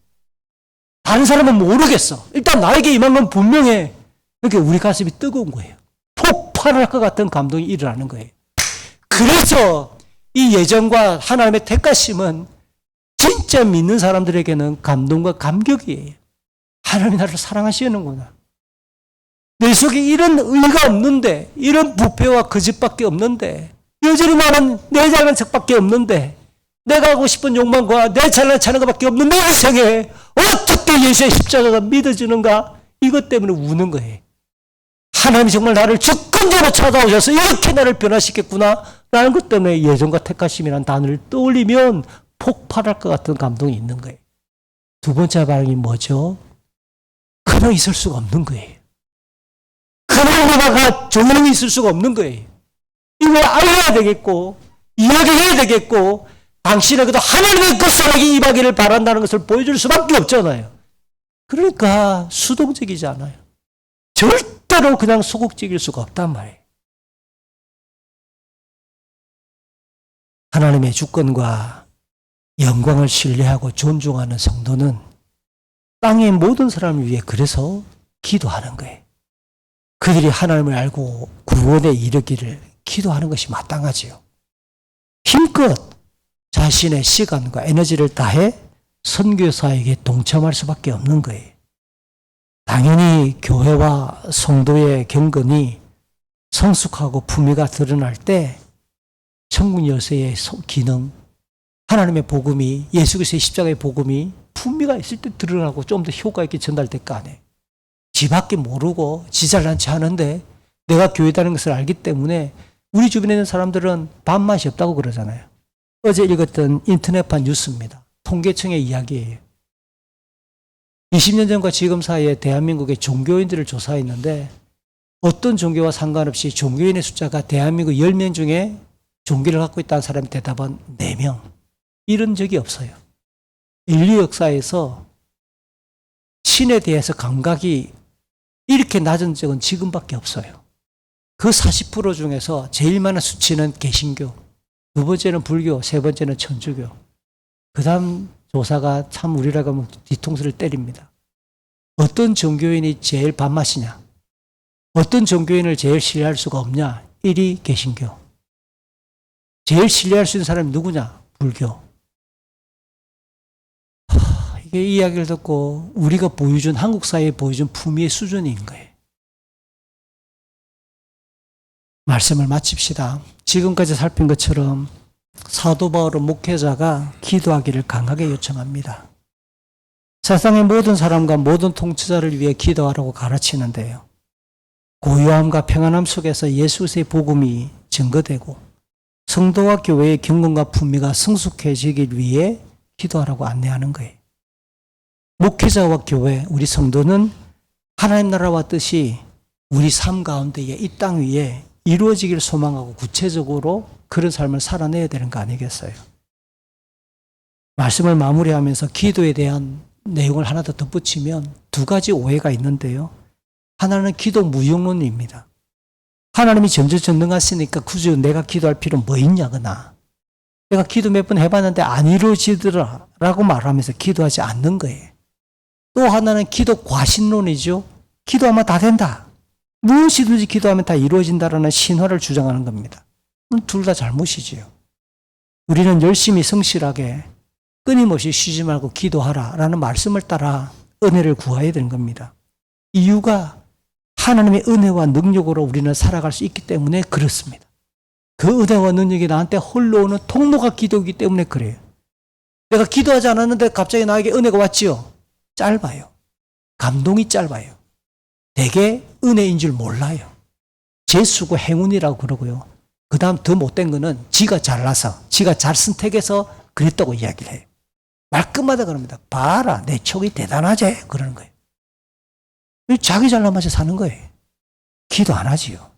다른 사람은 모르겠어. 일단 나에게 임한 건 분명해. 그러니까 우리 가슴이 뜨거운 거예요. 폭발할 것 같은 감동이 일어나는 거예요. 그래서 이 예정과 하나님의 택하심은 진짜 믿는 사람들에게는 감동과 감격이에요. 하나님이 나를 사랑하시는구나. 내 속에 이런 의가 없는데, 이런 부패와 거짓밖에 없는데, 여전히 나는 내 잘난 척밖에 없는데, 내가 하고 싶은 욕망과 내 잘난 차는 것밖에 없는 내 인생에 어떻게 예수의 십자가가 믿어지는가? 이것 때문에 우는 거예요. 하나님이 정말 나를 주권자로 찾아오셔서 이렇게 나를 변화시켰구나 라는 것 때문에 예정과 택하심이라는 단어를 떠올리면 폭발할 것 같은 감동이 있는 거예요. 두 번째 반응이 뭐죠? 그냥 있을 수가 없는 거예요. 그냥 내가 조용히 있을 수가 없는 거예요. 이걸 알아야 되겠고 이야기해야 되겠고 당신에게도 하나님의 그 사랑이 임하기를 바란다는 것을 보여줄 수밖에 없잖아요. 그러니까 수동적이지 않아요. 절대로 그냥 소극적일 수가 없단 말이에요. 하나님의 주권과 영광을 신뢰하고 존중하는 성도는 땅의 모든 사람을 위해 그래서 기도하는 거예요. 그들이 하나님을 알고 구원에 이르기를 기도하는 것이 마땅하지요. 힘껏 자신의 시간과 에너지를 다해 선교사에게 동참할 수밖에 없는 거예요. 당연히 교회와 성도의 경건이 성숙하고 품위가 드러날 때 천국 열쇠의 기능, 하나님의 복음이, 예수 그리스도의 십자가의 복음이 품위가 있을 때 드러나고 좀 더 효과 있게 전달될 거 아니에요. 지밖에 모르고 지 잘난 체 하는데 내가 교회다는 것을 알기 때문에 우리 주변에 있는 사람들은 밥맛이 없다고 그러잖아요. 어제 읽었던 인터넷판 뉴스입니다. 통계청의 이야기예요. 20년 전과 지금 사이에 대한민국의 종교인들을 조사했는데 어떤 종교와 상관없이 종교인의 숫자가 대한민국 10명 중에 종교를 갖고 있다는 사람의 대답은 4명. 이런 적이 없어요. 인류 역사에서 신에 대해서 감각이 이렇게 낮은 적은 지금밖에 없어요. 그 40% 중에서 제일 많은 수치는 개신교, 두 번째는 불교, 세 번째는 천주교. 그 다음 조사가 참 우리라고 하면 뒤통수를 때립니다. 어떤 종교인이 제일 밥맛이냐? 어떤 종교인을 제일 신뢰할 수가 없냐? 1위 개신교. 제일 신뢰할 수 있는 사람이 누구냐? 불교. 이게 이야기를 듣고 우리가 보여준, 한국 사회에 보여준 품위의 수준인 거예요. 말씀을 마칩시다. 지금까지 살핀 것처럼 사도 바울은 목회자가 기도하기를 강하게 요청합니다. 세상의 모든 사람과 모든 통치자를 위해 기도하라고 가르치는데요. 고요함과 평안함 속에서 예수 그리스도의 복음이 증거되고 성도와 교회의 경건과 품위가 성숙해지기 위해 기도하라고 안내하는 거예요. 목회자와 교회, 우리 성도는 하나님 나라와 뜻이 우리 삶 가운데에 이 땅 위에 이루어지기를 소망하고 구체적으로 그런 삶을 살아내야 되는 거 아니겠어요? 말씀을 마무리하면서 기도에 대한 내용을 하나 더 덧붙이면 두 가지 오해가 있는데요. 하나는 기도 무용론입니다. 하나님이 전지전능하시니까 굳이 내가 기도할 필요 뭐 있냐거나 내가 기도 몇 번 해봤는데 안 이루어지더라 라고 말하면서 기도하지 않는 거예요. 또 하나는 기도 과신론이죠. 기도하면 다 된다. 무엇이든지 기도하면 다 이루어진다라는 신화를 주장하는 겁니다. 둘 다 잘못이지요. 우리는 열심히 성실하게 끊임없이 쉬지 말고 기도하라라는 말씀을 따라 은혜를 구해야 되는 겁니다. 이유가 하나님의 은혜와 능력으로 우리는 살아갈 수 있기 때문에 그렇습니다. 그 은혜와 능력이 나한테 흘러오는 통로가 기도이기 때문에 그래요. 내가 기도하지 않았는데 갑자기 나에게 은혜가 왔지요. 짧아요. 감동이 짧아요. 되게 은혜인 줄 몰라요. 재수고 행운이라고 그러고요. 그 다음 더 못된 거는 지가 잘나서, 지가 잘 선택해서 그랬다고 이야기를 해요. 말끝마다 그럽니다. 봐라, 내 촉이 대단하지? 그러는 거예요. 자기 잘나면서 사는 거예요. 기도 안 하지요.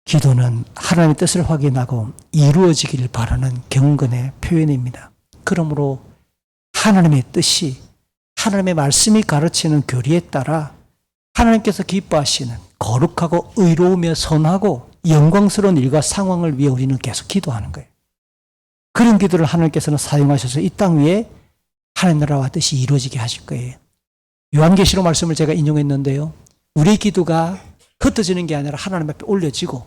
기도는 하나님의 뜻을 확인하고 이루어지기를 바라는 경건의 표현입니다. 그러므로 하나님의 뜻이, 하나님의 말씀이 가르치는 교리에 따라 하나님께서 기뻐하시는 거룩하고 의로우며 선하고 영광스러운 일과 상황을 위해 우리는 계속 기도하는 거예요. 그런 기도를 하나님께서는 사용하셔서 이 땅 위에 하나님 나라와 뜻이 이루어지게 하실 거예요. 요한계시록 말씀을 제가 인용했는데요. 우리의 기도가 흩어지는 게 아니라 하나님 앞에 올려지고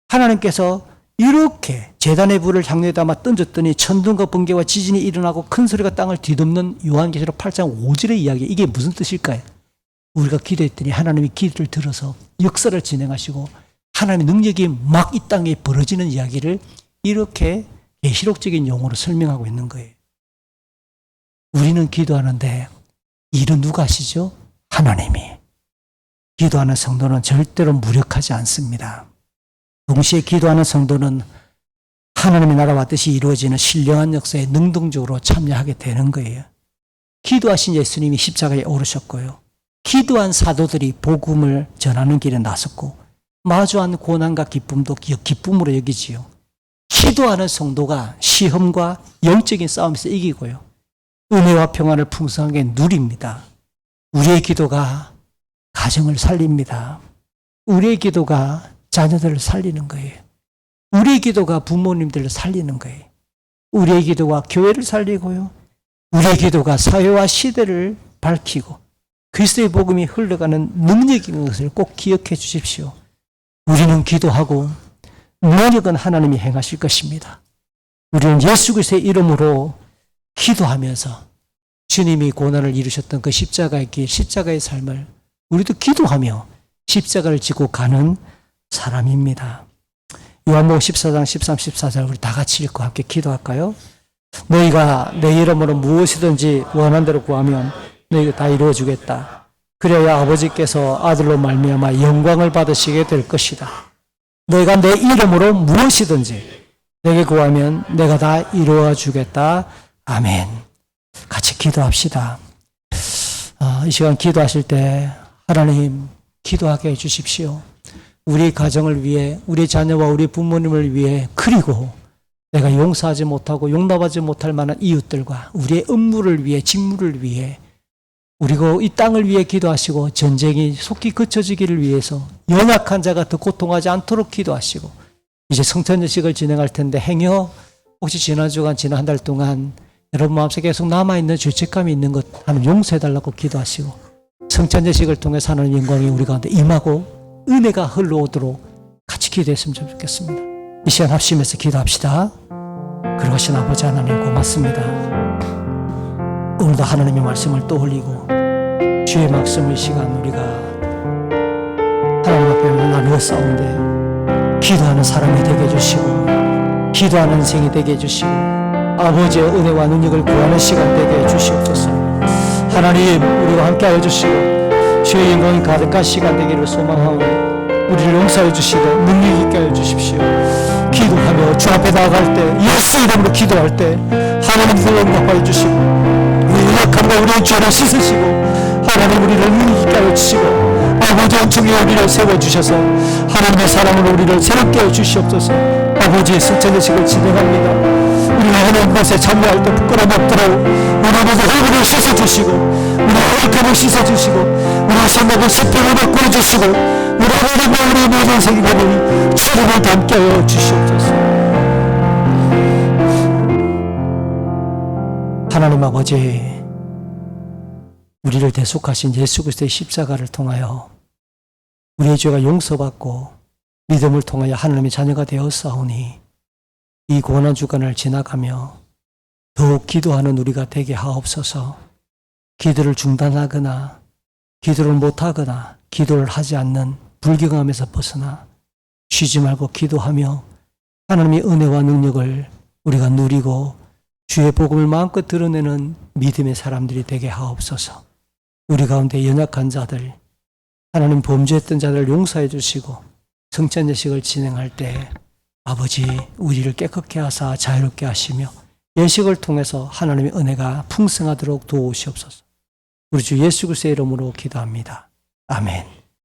하나님께서 이렇게 제단의 불을 향로에 담아 던졌더니 천둥과 번개와 지진이 일어나고 큰 소리가 땅을 뒤덮는 요한계시록 8장 5절의 이야기, 이게 무슨 뜻일까요? 우리가 기도했더니 하나님이 기도를 들어서 역사를 진행하시고 하나님의 능력이 막 이 땅에 벌어지는 이야기를 이렇게 계시록적인 용어로 설명하고 있는 거예요. 우리는 기도하는데 일은 누가 하시죠? 하나님이. 기도하는 성도는 절대로 무력하지 않습니다. 동시에 기도하는 성도는 하나님의 나라와 뜻이 이루어지는 신령한 역사에 능동적으로 참여하게 되는 거예요. 기도하신 예수님이 십자가에 오르셨고요. 기도한 사도들이 복음을 전하는 길에 나섰고 마주한 고난과 기쁨도 기쁨으로 여기지요. 기도하는 성도가 시험과 영적인 싸움에서 이기고요. 은혜와 평안을 풍성하게 누립니다. 우리의 기도가 가정을 살립니다. 우리의 기도가 자녀들을 살리는 거예요. 우리의 기도가 부모님들을 살리는 거예요. 우리의 기도가 교회를 살리고요. 우리의 기도가 사회와 시대를 밝히고 그리스도의 복음이 흘러가는 능력인 것을 꼭 기억해 주십시오. 우리는 기도하고 능력은 하나님이 행하실 것입니다. 우리는 예수 그리스도의 이름으로 기도하면서 주님이 고난을 이루셨던 그 십자가의 길, 십자가의 삶을 우리도 기도하며 십자가를 지고 가는 사람입니다. 요한복음 14장 13, 14절 우리 다 같이 읽고 함께 기도할까요? 너희가 내 이름으로 무엇이든지 원하는 대로 구하면 너희가 다 이루어 주겠다. 그래야 아버지께서 아들로 말미암아 영광을 받으시게 될 것이다. 너희가 내 이름으로 무엇이든지 내게 구하면 내가 다 이루어 주겠다. 아멘. 같이 기도합시다. 이 시간 기도하실 때 하나님 기도하게 해주십시오. 우리 가정을 위해, 우리 자녀와 우리 부모님을 위해, 그리고 내가 용서하지 못하고 용납하지 못할 만한 이웃들과 우리의 업무를 위해, 직무를 위해, 그리고 이 땅을 위해 기도하시고 전쟁이 속히 그쳐지기를 위해서 연약한 자가 더 고통하지 않도록 기도하시고, 이제 성찬예식을 진행할 텐데 행여 혹시 지난 주간, 지난 한 달 동안 여러분 마음속에 계속 남아있는 죄책감이 있는 것 하나님 용서해달라고 기도하시고, 성찬예식을 통해서 하나님 영광이 우리 가운데 임하고 은혜가 흘러오도록 같이 기도했으면 좋겠습니다. 이 시간 합심해서 기도합시다. 그러신 아버지 하나님 고맙습니다. 오늘도 하나님의 말씀을 떠올리고 주의 말씀을 이 시간 우리가 하나님 앞에 나누어 싸우는데 기도하는 사람이 되게 해주시고 기도하는 인생이 되게 해주시고 아버지의 은혜와 능력을 구하는 시간 되게 해주시옵소서. 하나님 우리와 함께하여 주시고 주의 영광이 가득한 시간 되기를 소망하오니 우리를 용서해 주시고 능력 있게 하여 주십시오. 기도하며 주 앞에 나아갈 때 예수 이름으로 기도할 때 하나님께서 응답하여 주시고 우리 연약함과 우리의 죄를 씻으시고 하나님 우리를 능력 있게 하여 주시고 아버지 은총에 우리를 세워주셔서 하나님의 사랑으로 우리를 새롭게 해 주시옵소서. 아버지의 성찬예식을 진행합니다. 우리가 하나님 것에 참여할 때 부끄러움 없도록 우리 모두 얼굴을 씻어주시고 우리 얼굴을 씻어주시고 우리 생각을 septem을 바꾸어주시고 우리 하나님과 우리 모든 생각을 주님을 닮게 하여 주시옵소서. 하나님 아버지 우리를 대속하신 예수 그리스도의 십자가를 통하여 우리의 죄가 용서받고 믿음을 통하여 하나님의 자녀가 되었사오니 이 고난 주간을 지나가며 더욱 기도하는 우리가 되게 하옵소서. 기도를 중단하거나 기도를 못하거나 기도를 하지 않는 불경함에서 벗어나 쉬지 말고 기도하며 하나님의 은혜와 능력을 우리가 누리고 주의 복음을 마음껏 드러내는 믿음의 사람들이 되게 하옵소서. 우리 가운데 연약한 자들, 하나님 범죄했던 자들을 용서해 주시고 성찬예식을 진행할 때 아버지 우리를 깨끗게 하사 자유롭게 하시며 예식을 통해서 하나님의 은혜가 풍성하도록 도우시옵소서. 우리 주 예수 그리스도의 이름으로 기도합니다. 아멘.